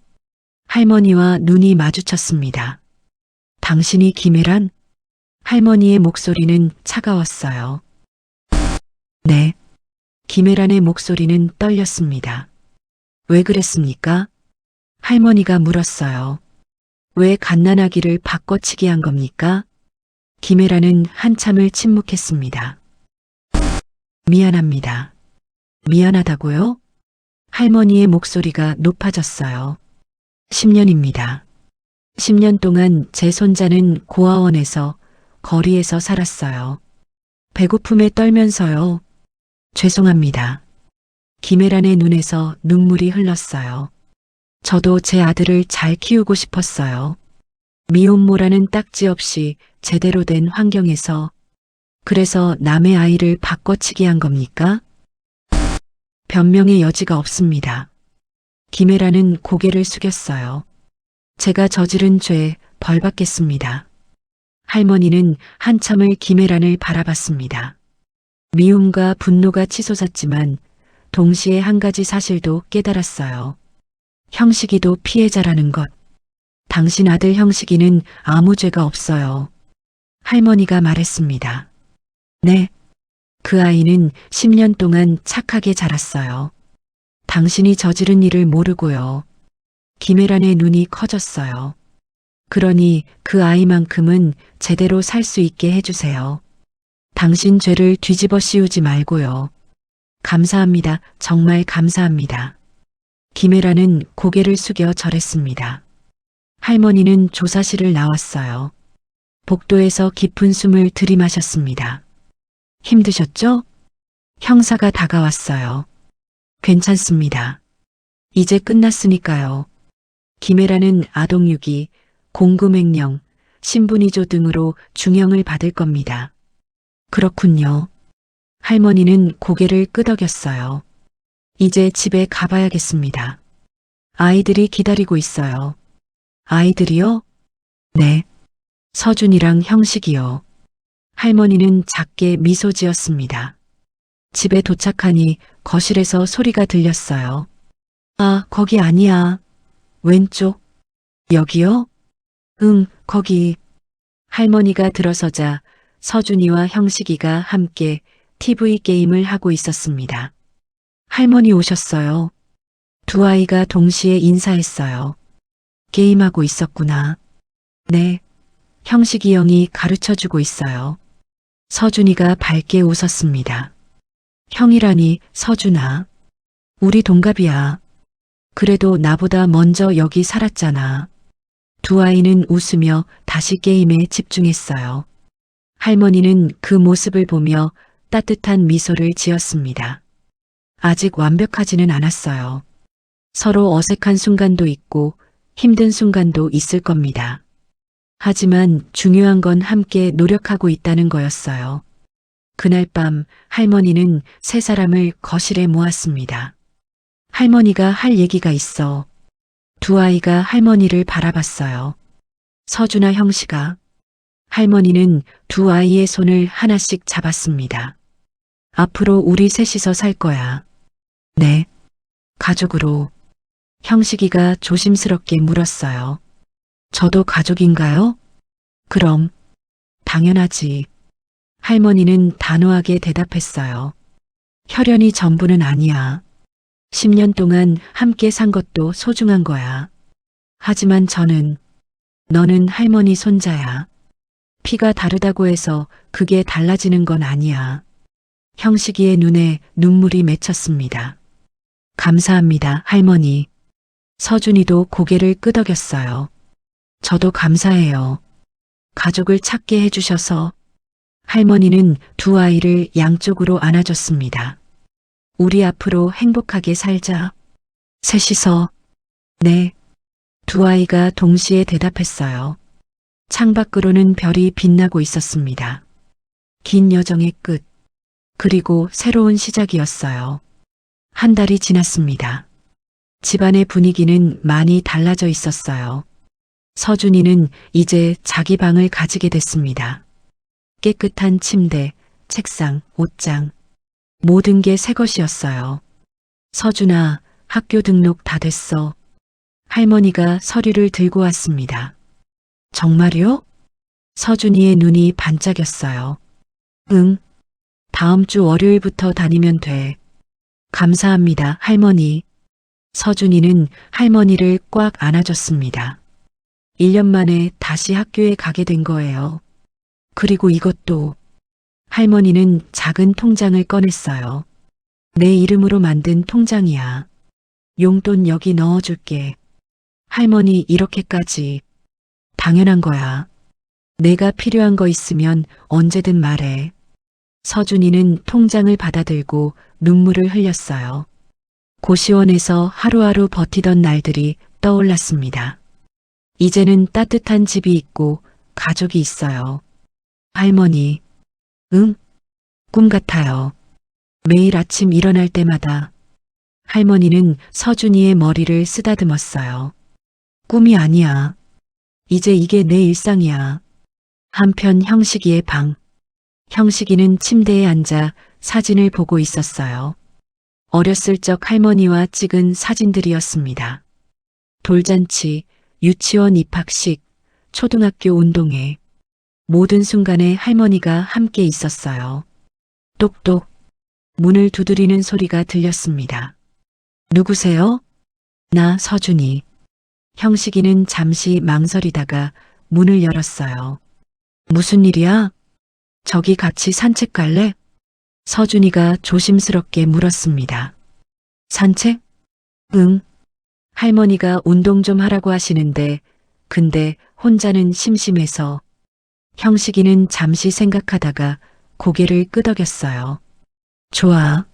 할머니와 눈이 마주쳤습니다. 당신이 김혜란? 할머니의 목소리는 차가웠어요. 네. 김혜란의 목소리는 떨렸습니다. 왜 그랬습니까? 할머니가 물었어요. 왜 갓난아기를 바꿔치기 한 겁니까? 김혜란은 한참을 침묵했습니다. 미안합니다. 미안하다고요? 할머니의 목소리가 높아졌어요. 10년입니다. 10년 동안 제 손자는 고아원에서 거리에서 살았어요. 배고픔에 떨면서요. 죄송합니다. 김혜란의 눈에서 눈물이 흘렀어요. 저도 제 아들을 잘 키우고 싶었어요. 미혼모라는 딱지 없이 제대로 된 환경에서. 그래서 남의 아이를 바꿔치기 한 겁니까? 변명의 여지가 없습니다. 김애라는 고개를 숙였어요. 제가 저지른 죄 벌 받겠습니다. 할머니는 한참을 김애란을 바라봤습니다. 미움과 분노가 치솟았지만 동시에 한 가지 사실도 깨달았어요. 형식이도 피해자라는 것. 당신 아들 형식이는 아무 죄가 없어요. 할머니가 말했습니다. 네. 그 아이는 10년 동안 착하게 자랐어요. 당신이 저지른 일을 모르고요. 김애란의 눈이 커졌어요. 그러니 그 아이만큼은 제대로 살 수 있게 해주세요. 당신 죄를 뒤집어 씌우지 말고요. 감사합니다. 정말 감사합니다. 김애란은 고개를 숙여 절했습니다. 할머니는 조사실을 나왔어요. 복도에서 깊은 숨을 들이마셨습니다. 힘드셨죠? 형사가 다가왔어요. 괜찮습니다. 이제 끝났으니까요. 김애란은 아동유기, 공금횡령, 신분위조 등으로 중형을 받을 겁니다. 그렇군요. 할머니는 고개를 끄덕였어요. 이제 집에 가봐야겠습니다. 아이들이 기다리고 있어요. 아이들이요? 네. 서준이랑 형식이요. 할머니는 작게 미소 지었습니다. 집에 도착하니 거실에서 소리가 들렸어요. 아, 거기 아니야. 왼쪽. 여기요? 응, 거기. 할머니가 들어서자 서준이와 형식이가 함께 TV 게임을 하고 있었습니다. 할머니 오셨어요. 두 아이가 동시에 인사했어요. 게임하고 있었구나. 네. 형식이 형이 가르쳐주고 있어요. 서준이가 밝게 웃었습니다. 형이라니 서준아. 우리 동갑이야. 그래도 나보다 먼저 여기 살았잖아. 두 아이는 웃으며 다시 게임에 집중했어요. 할머니는 그 모습을 보며 따뜻한 미소를 지었습니다. 아직 완벽하지는 않았어요. 서로 어색한 순간도 있고 힘든 순간도 있을 겁니다. 하지만 중요한 건 함께 노력하고 있다는 거였어요. 그날 밤 할머니는 세 사람을 거실에 모았습니다. 할머니가 할 얘기가 있어. 두 아이가 할머니를 바라봤어요. 서준아 형식아. 할머니는 두 아이의 손을 하나씩 잡았습니다. 앞으로 우리 셋이서 살 거야. 네. 가족으로. 형식이가 조심스럽게 물었어요. 저도 가족인가요? 그럼. 당연하지. 할머니는 단호하게 대답했어요. 혈연이 전부는 아니야. 10년 동안 함께 산 것도 소중한 거야. 하지만 너는 할머니 손자야. 피가 다르다고 해서 그게 달라지는 건 아니야. 형식이의 눈에 눈물이 맺혔습니다. 감사합니다, 할머니. 서준이도 고개를 끄덕였어요. 저도 감사해요. 가족을 찾게 해주셔서. 할머니는 두 아이를 양쪽으로 안아줬습니다. 우리 앞으로 행복하게 살자. 셋이서. 네. 두 아이가 동시에 대답했어요. 창밖으로는 별이 빛나고 있었습니다. 긴 여정의 끝. 그리고 새로운 시작이었어요. 한 달이 지났습니다. 집안의 분위기는 많이 달라져 있었어요. 서준이는 이제 자기 방을 가지게 됐습니다. 깨끗한 침대, 책상, 옷장. 모든 게 새 것이었어요. 서준아, 학교 등록 다 됐어. 할머니가 서류를 들고 왔습니다. 정말요? 서준이의 눈이 반짝였어요. 응. 다음 주 월요일부터 다니면 돼. 감사합니다, 할머니. 서준이는 할머니를 꽉 안아줬습니다. 1년 만에 다시 학교에 가게 된 거예요. 그리고 이것도. 할머니는 작은 통장을 꺼냈어요. 내 이름으로 만든 통장이야. 용돈 여기 넣어줄게. 할머니 이렇게까지. 당연한 거야. 내가 필요한 거 있으면 언제든 말해. 서준이는 통장을 받아들고 눈물을 흘렸어요. 고시원에서 하루하루 버티던 날들이 떠올랐습니다. 이제는 따뜻한 집이 있고 가족이 있어요. 할머니. 응? 꿈 같아요. 매일 아침 일어날 때마다 할머니는 서준이의 머리를 쓰다듬었어요. 꿈이 아니야. 이제 이게 내 일상이야. 한편 형식이의 방. 형식이는 침대에 앉아 사진을 보고 있었어요. 어렸을 적 할머니와 찍은 사진들이었습니다. 돌잔치, 유치원 입학식, 초등학교 운동회. 모든 순간에 할머니가 함께 있었어요. 똑똑. 문을 두드리는 소리가 들렸습니다. 누구세요? 나 서준이. 형식이는 잠시 망설이다가 문을 열었어요. 무슨 일이야? 저기 같이 산책 갈래? 서준이가 조심스럽게 물었습니다. 산책? 응. 할머니가 운동 좀 하라고 하시는데, 근데 혼자는 심심해서. 형식이는 잠시 생각하다가 고개를 끄덕였어요. 좋아.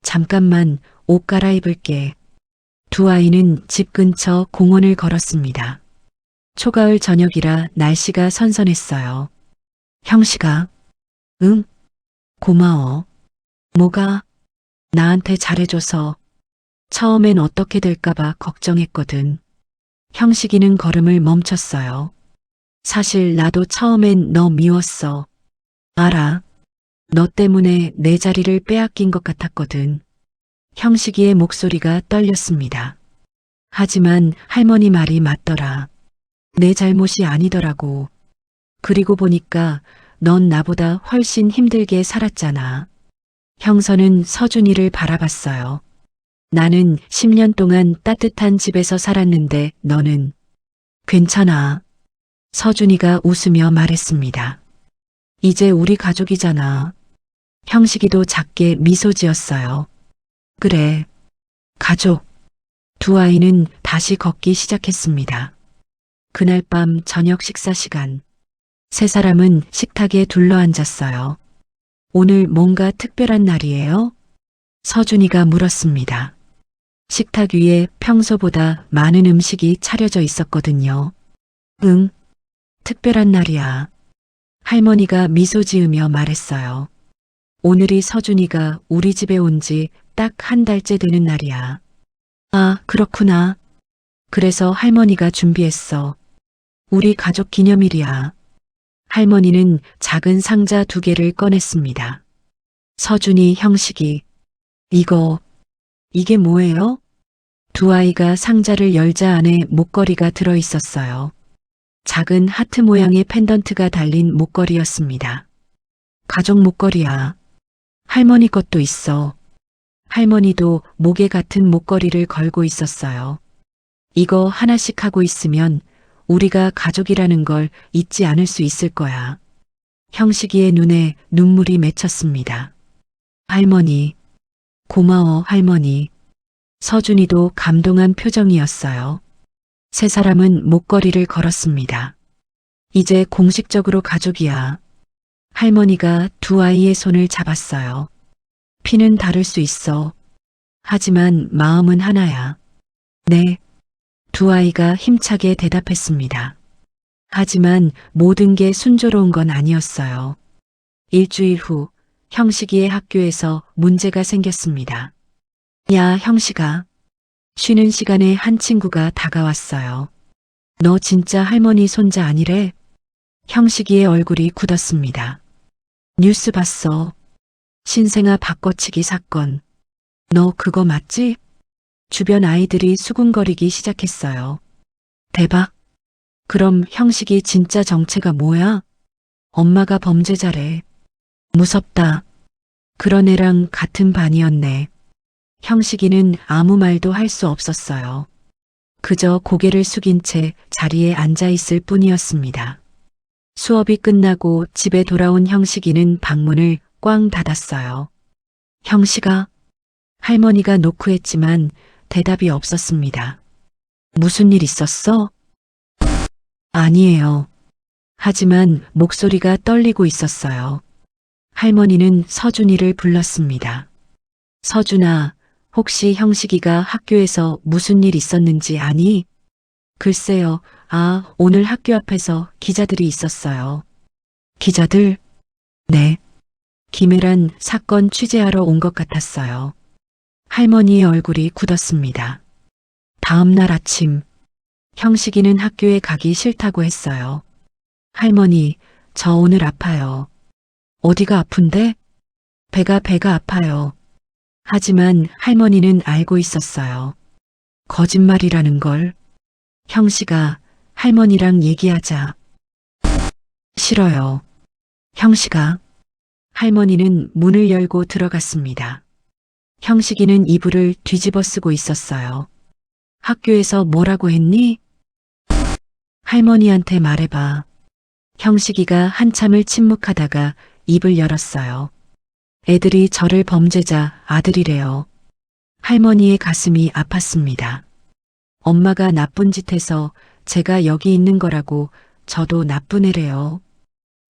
잠깐만 옷 갈아입을게. 두 아이는 집 근처 공원을 걸었습니다. 초가을 저녁이라 날씨가 선선했어요. 형식아. 응? 고마워. 뭐가? 나한테 잘해줘서. 처음엔 어떻게 될까봐 걱정했거든. 형식이는 걸음을 멈췄어요. 사실 나도 처음엔 너 미웠어. 알아. 너 때문에 내 자리를 빼앗긴 것 같았거든. 형식이의 목소리가 떨렸습니다. 하지만 할머니 말이 맞더라. 내 잘못이 아니더라고. 그리고 보니까 넌 나보다 훨씬 힘들게 살았잖아. 형서는 서준이를 바라봤어요. 나는 10년 동안 따뜻한 집에서 살았는데 너는 괜찮아. 서준이가 웃으며 말했습니다. 이제 우리 가족이잖아. 형식이도 작게 미소 지었어요. 그래, 가족. 두 아이는 다시 걷기 시작했습니다. 그날 밤 저녁 식사 시간. 세 사람은 식탁에 둘러앉았어요. 오늘 뭔가 특별한 날이에요? 서준이가 물었습니다. 식탁 위에 평소보다 많은 음식이 차려져 있었거든요. 응, 특별한 날이야. 할머니가 미소 지으며 말했어요. 오늘이 서준이가 우리 집에 온 지 딱 한 달째 되는 날이야. 아, 그렇구나. 그래서 할머니가 준비했어. 우리 가족 기념일이야. 할머니는 작은 상자 2개를 꺼냈습니다. 서준이, 형식이. 이게 뭐예요? 두 아이가 상자를 열자 안에 목걸이가 들어 있었어요. 작은 하트 모양의 펜던트가 달린 목걸이였습니다. 가족 목걸이야. 할머니 것도 있어. 할머니도 목에 같은 목걸이를 걸고 있었어요. 이거 하나씩 하고 있으면 우리가 가족이라는 걸 잊지 않을 수 있을 거야. 형식이의 눈에 눈물이 맺혔습니다. 할머니, 고마워 할머니. 서준이도 감동한 표정이었어요. 세 사람은 목걸이를 걸었습니다. 이제 공식적으로 가족이야. 할머니가 두 아이의 손을 잡았어요. 피는 다를 수 있어. 하지만 마음은 하나야. 네. 두 아이가 힘차게 대답했습니다. 하지만 모든 게 순조로운 건 아니었어요. 일주일 후 형식이의 학교에서 문제가 생겼습니다. 야, 형식아. 쉬는 시간에 한 친구가 다가왔어요. 너 진짜 할머니 손자 아니래? 형식이의 얼굴이 굳었습니다. 뉴스 봤어. 신생아 바꿔치기 사건. 너 그거 맞지? 주변 아이들이 수군거리기 시작했어요. 대박. 그럼 형식이 진짜 정체가 뭐야? 엄마가 범죄자래. 무섭다. 그런 애랑 같은 반이었네. 형식이는 아무 말도 할 수 없었어요. 그저 고개를 숙인 채 자리에 앉아 있을 뿐이었습니다. 수업이 끝나고 집에 돌아온 형식이는 방문을 꽝 닫았어요. 형식아, 할머니가 노크했지만 대답이 없었습니다. 무슨 일 있었어? 아니에요. 하지만 목소리가 떨리고 있었어요. 할머니는 서준이를 불렀습니다. 서준아, 혹시 형식이가 학교에서 무슨 일 있었는지 아니? 글쎄요. 아, 오늘 학교 앞에서 기자들이 있었어요. 기자들? 네. 김혜란 사건 취재하러 온 것 같았어요. 할머니의 얼굴이 굳었습니다. 다음 날 아침, 형식이는 학교에 가기 싫다고 했어요. 할머니, 저 오늘 아파요. 어디가 아픈데? 배가 아파요. 하지만 할머니는 알고 있었어요. 거짓말이라는 걸. 형식아, 할머니랑 얘기하자. 싫어요. 형식아. 할머니는 문을 열고 들어갔습니다. 형식이는 이불을 뒤집어 쓰고 있었어요. 학교에서 뭐라고 했니? 할머니한테 말해봐. 형식이가 한참을 침묵하다가 입을 열었어요. 애들이 저를 범죄자 아들이래요. 할머니의 가슴이 아팠습니다. 엄마가 나쁜 짓 해서 제가 여기 있는 거라고 저도 나쁜 애래요.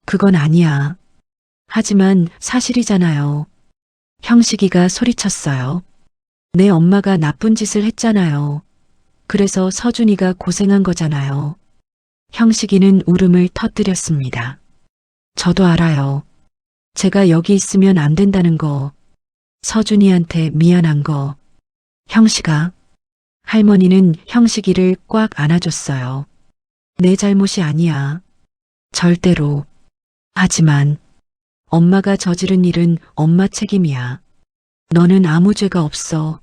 그건 아니야. 하지만 사실이잖아요. 형식이가 소리쳤어요. 내 엄마가 나쁜 짓을 했잖아요. 그래서 서준이가 고생한 거잖아요. 형식이는 울음을 터뜨렸습니다. 저도 알아요. 제가 여기 있으면 안 된다는 거. 서준이한테 미안한 거. 형식아. 할머니는 형식이를 꽉 안아줬어요. 내 잘못이 아니야. 절대로. 하지만 엄마가 저지른 일은 엄마 책임이야. 너는 아무 죄가 없어.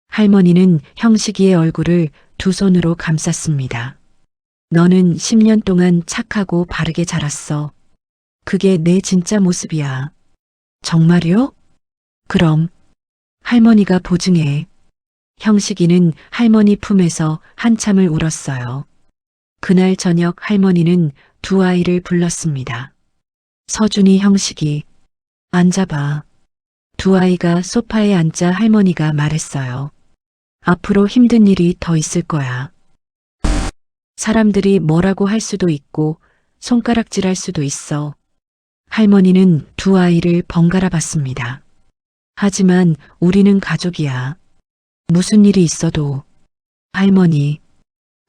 할머니는 형식이의 얼굴을 두 손으로 감쌌습니다. 너는 10년 동안 착하고 바르게 자랐어. 그게 내 진짜 모습이야. 정말요? 그럼 할머니가 보증해. 형식이는 할머니 품에서 한참을 울었어요. 그날 저녁 할머니는 두 아이를 불렀습니다. 서준이, 형식이, 앉아봐. 두 아이가 소파에 앉자 할머니가 말했어요. 앞으로 힘든 일이 더 있을 거야. 사람들이 뭐라고 할 수도 있고 손가락질할 수도 있어. 할머니는 두 아이를 번갈아 봤습니다. 하지만 우리는 가족이야. 무슨 일이 있어도. 할머니,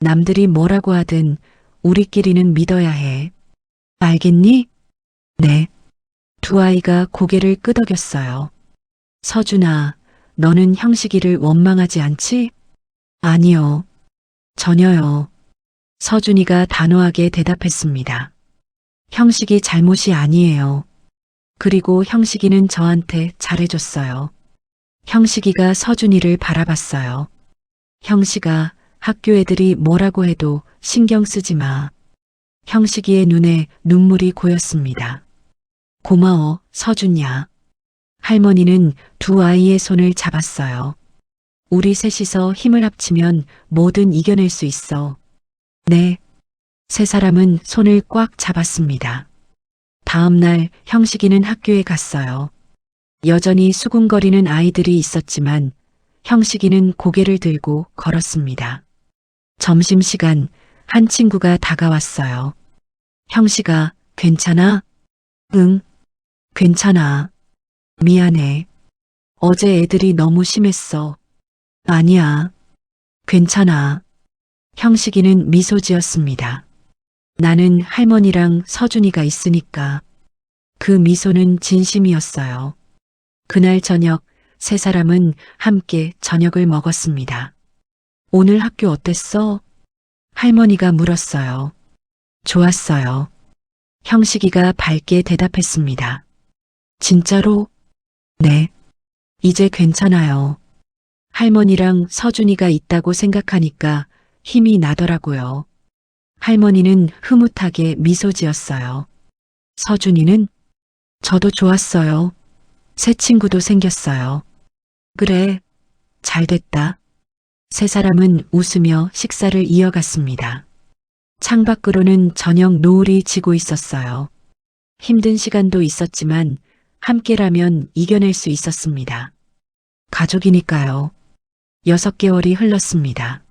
남들이 뭐라고 하든 우리끼리는 믿어야 해. 알겠니? 네. 두 아이가 고개를 끄덕였어요. 서준아, 너는 형식이를 원망하지 않지? 아니요. 전혀요. 서준이가 단호하게 대답했습니다. 형식이 잘못이 아니에요. 그리고 형식이는 저한테 잘해줬어요. 형식이가 서준이를 바라봤어요. 형식아, 학교 애들이 뭐라고 해도 신경 쓰지 마. 형식이의 눈에 눈물이 고였습니다. 고마워, 서준야. 할머니는 두 아이의 손을 잡았어요. 우리 셋이서 힘을 합치면 뭐든 이겨낼 수 있어. 네. 세 사람은 손을 꽉 잡았습니다. 다음 날 형식이는 학교에 갔어요. 여전히 수군거리는 아이들이 있었지만 형식이는 고개를 들고 걸었습니다. 점심시간 한 친구가 다가왔어요. 형식아, 괜찮아? 응, 괜찮아. 미안해. 어제 애들이 너무 심했어. 아니야. 괜찮아. 형식이는 미소 지었습니다. 나는 할머니랑 서준이가 있으니까. 그 미소는 진심이었어요. 그날 저녁 세 사람은 함께 저녁을 먹었습니다. 오늘 학교 어땠어? 할머니가 물었어요. 좋았어요. 형식이가 밝게 대답했습니다. 진짜로? 네. 이제 괜찮아요. 할머니랑 서준이가 있다고 생각하니까 힘이 나더라고요. 할머니는 흐뭇하게 미소 지었어요. 서준이는? 저도 좋았어요. 새 친구도 생겼어요. 그래, 잘 됐다. 세 사람은 웃으며 식사를 이어갔습니다. 창밖으로는 저녁 노을이 지고 있었어요. 힘든 시간도 있었지만 함께라면 이겨낼 수 있었습니다. 가족이니까요. 6개월이 흘렀습니다.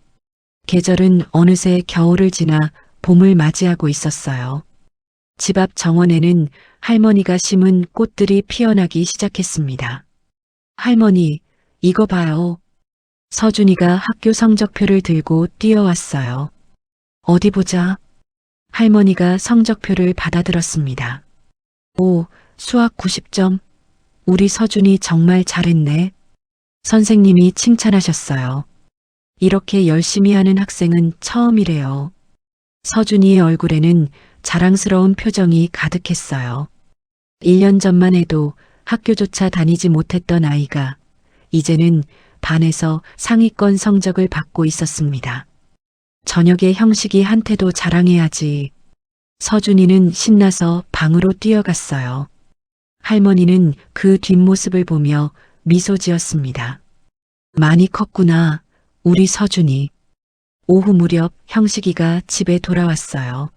계절은 어느새 겨울을 지나 봄을 맞이하고 있었어요. 집 앞 정원에는 할머니가 심은 꽃들이 피어나기 시작했습니다. 할머니, 이거 봐요. 서준이가 학교 성적표를 들고 뛰어왔어요. 어디 보자. 할머니가 성적표를 받아들었습니다. 오, 수학 90점. 우리 서준이 정말 잘했네. 선생님이 칭찬하셨어요. 이렇게 열심히 하는 학생은 처음이래요. 서준이의 얼굴에는 자랑스러운 표정이 가득했어요. 1년 전만 해도 학교조차 다니지 못했던 아이가 이제는 반에서 상위권 성적을 받고 있었습니다. 저녁에 형식이 한테도 자랑해야지. 서준이는 신나서 방으로 뛰어갔어요. 할머니는 그 뒷모습을 보며 미소 지었습니다. 많이 컸구나, 우리 서준이. 오후 무렵 형식이가 집에 돌아왔어요.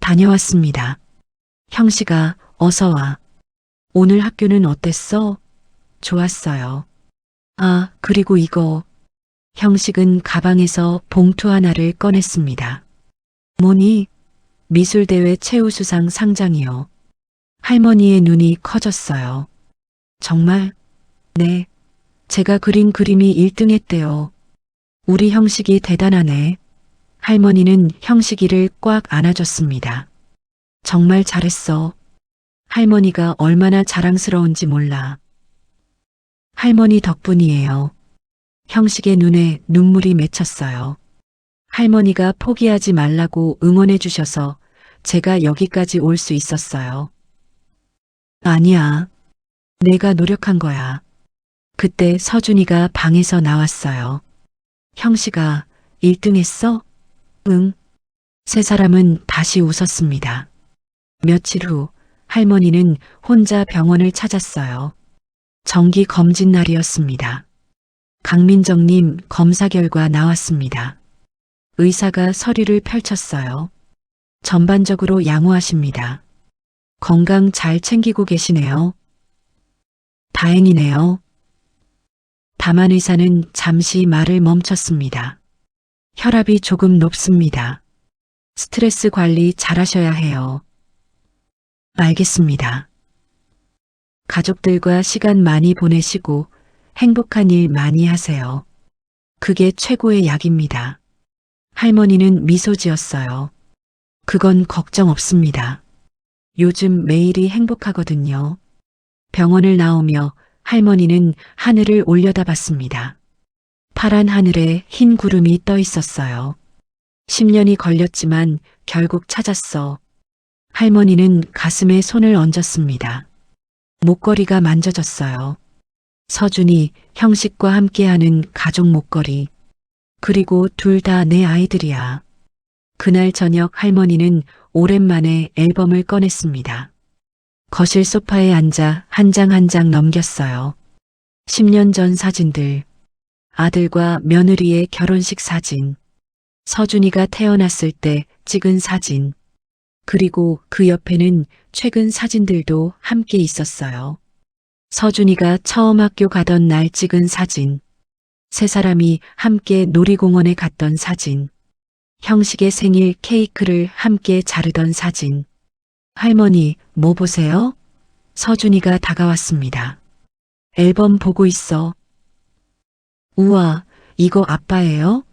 다녀왔습니다. 형식아, 어서 와. 오늘 학교는 어땠어? 좋았어요. 아, 그리고 이거. 형식은 가방에서 봉투 하나를 꺼냈습니다. 뭐니? 미술대회 최우수상 상장이요. 할머니의 눈이 커졌어요. 정말? 네. 제가 그린 그림이 1등 했대요. 우리 형식이 대단하네. 할머니는 형식이를 꽉 안아줬습니다. 정말 잘했어. 할머니가 얼마나 자랑스러운지 몰라. 할머니 덕분이에요. 형식의 눈에 눈물이 맺혔어요. 할머니가 포기하지 말라고 응원해 주셔서 제가 여기까지 올 수 있었어요. 아니야. 내가 노력한 거야. 그때 서준이가 방에서 나왔어요. 형식아, 1등 했어? 응. 세 사람은 다시 웃었습니다. 며칠 후 할머니는 혼자 병원을 찾았어요. 정기 검진 날이었습니다. 강민정님 검사 결과 나왔습니다. 의사가 서류를 펼쳤어요. 전반적으로 양호하십니다. 건강 잘 챙기고 계시네요. 다행이네요. 다만 의사는 잠시 말을 멈췄습니다. 혈압이 조금 높습니다. 스트레스 관리 잘하셔야 해요. 알겠습니다. 가족들과 시간 많이 보내시고 행복한 일 많이 하세요. 그게 최고의 약입니다. 할머니는 미소 지었어요. 그건 걱정 없습니다. 요즘 매일이 행복하거든요. 병원을 나오며 할머니는 하늘을 올려다봤습니다. 파란 하늘에 흰 구름이 떠 있었어요. 10년이 걸렸지만 결국 찾았어. 할머니는 가슴에 손을 얹었습니다. 목걸이가 만져졌어요. 서준이 형식과 함께하는 가족 목걸이. 그리고 둘 다 내 아이들이야. 그날 저녁 할머니는 오랜만에 앨범을 꺼냈습니다. 거실 소파에 앉아 한 장 한 장 넘겼어요. 10년 전 사진들. 아들과 며느리의 결혼식 사진. 서준이가 태어났을 때 찍은 사진. 그리고 그 옆에는 최근 사진들도 함께 있었어요. 서준이가 처음 학교 가던 날 찍은 사진. 세 사람이 함께 놀이공원에 갔던 사진. 형식의 생일 케이크를 함께 자르던 사진. 할머니, 뭐 보세요? 서준이가 다가왔습니다. 앨범 보고 있어. 우와, 이거 아빠예요?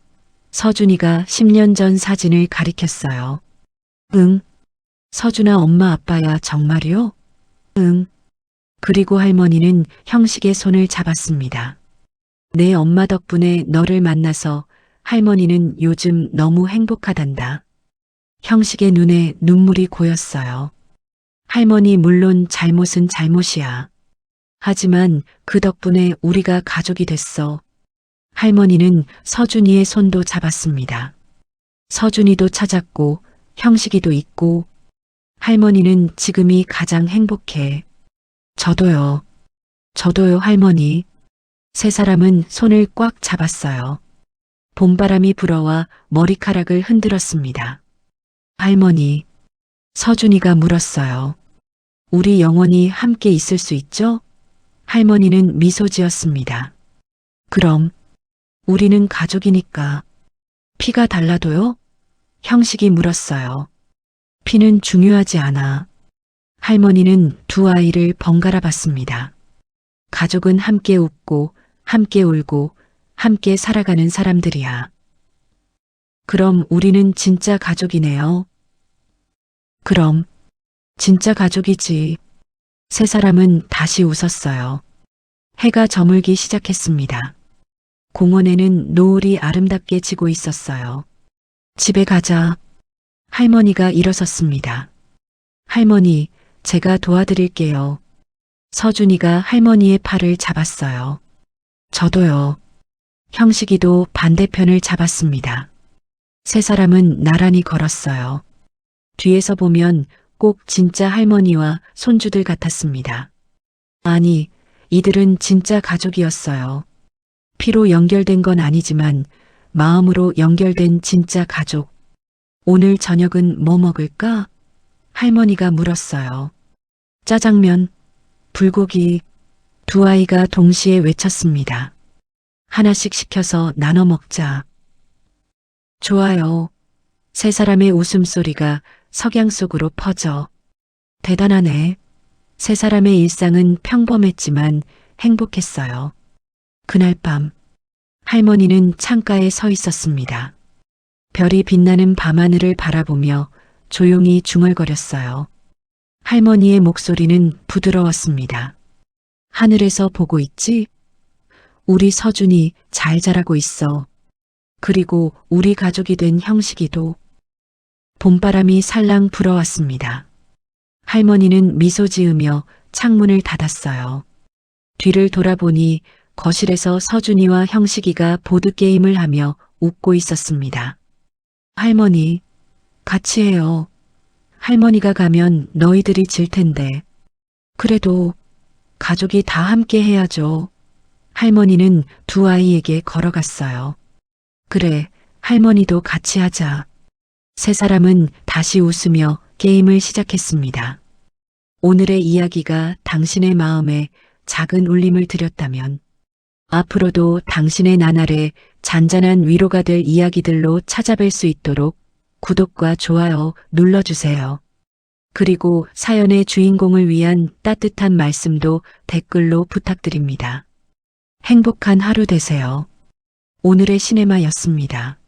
서준이가 10년 전 사진을 가리켰어요. 응. 서준아 엄마 아빠야 정말요? 응. 그리고 할머니는 형식의 손을 잡았습니다. 내 엄마 덕분에 너를 만나서 할머니는 요즘 너무 행복하단다. 형식의 눈에 눈물이 고였어요. 할머니 물론 잘못은 잘못이야. 하지만 그 덕분에 우리가 가족이 됐어. 할머니는 서준이의 손도 잡았습니다. 서준이도 찾았고 형식이도 있고 할머니는 지금이 가장 행복해. 저도요. 저도요 할머니. 세 사람은 손을 꽉 잡았어요. 봄바람이 불어와 머리카락을 흔들었습니다. 할머니. 서준이가 물었어요. 우리 영원히 함께 있을 수 있죠? 할머니는 미소 지었습니다. 그럼. 우리는 가족이니까. 피가 달라도요? 형식이 물었어요. 피는 중요하지 않아. 할머니는 두 아이를 번갈아 봤습니다. 가족은 함께 웃고, 함께 울고, 함께 살아가는 사람들이야. 그럼 우리는 진짜 가족이네요. 그럼, 진짜 가족이지. 세 사람은 다시 웃었어요. 해가 저물기 시작했습니다. 공원에는 노을이 아름답게 지고 있었어요. 집에 가자. 할머니가 일어섰습니다. 할머니, 제가 도와드릴게요. 서준이가 할머니의 팔을 잡았어요. 저도요. 형식이도 반대편을 잡았습니다. 세 사람은 나란히 걸었어요. 뒤에서 보면 꼭 진짜 할머니와 손주들 같았습니다. 아니, 이들은 진짜 가족이었어요. 피로 연결된 건 아니지만 마음으로 연결된 진짜 가족. 오늘 저녁은 뭐 먹을까? 할머니가 물었어요. 짜장면, 불고기. 두 아이가 동시에 외쳤습니다. 하나씩 시켜서 나눠 먹자. 좋아요. 세 사람의 웃음소리가 석양 속으로 퍼져. 대단하네. 세 사람의 일상은 평범했지만 행복했어요. 그날 밤, 할머니는 창가에 서 있었습니다. 별이 빛나는 밤하늘을 바라보며 조용히 중얼거렸어요. 할머니의 목소리는 부드러웠습니다. 하늘에서 보고 있지? 우리 서준이 잘 자라고 있어. 그리고 우리 가족이 된 형식이도. 봄바람이 살랑 불어왔습니다. 할머니는 미소 지으며 창문을 닫았어요. 뒤를 돌아보니 거실에서 서준이와 형식이가 보드게임을 하며 웃고 있었습니다. 할머니, 같이 해요. 할머니가 가면 너희들이 질 텐데. 그래도 가족이 다 함께 해야죠. 할머니는 두 아이에게 걸어갔어요. 그래, 할머니도 같이 하자. 세 사람은 다시 웃으며 게임을 시작했습니다. 오늘의 이야기가 당신의 마음에 작은 울림을 드렸다면 앞으로도 당신의 나날에 잔잔한 위로가 될 이야기들로 찾아뵐 수 있도록 구독과 좋아요 눌러주세요. 그리고 사연의 주인공을 위한 따뜻한 말씀도 댓글로 부탁드립니다. 행복한 하루 되세요. 오늘의 시네마였습니다.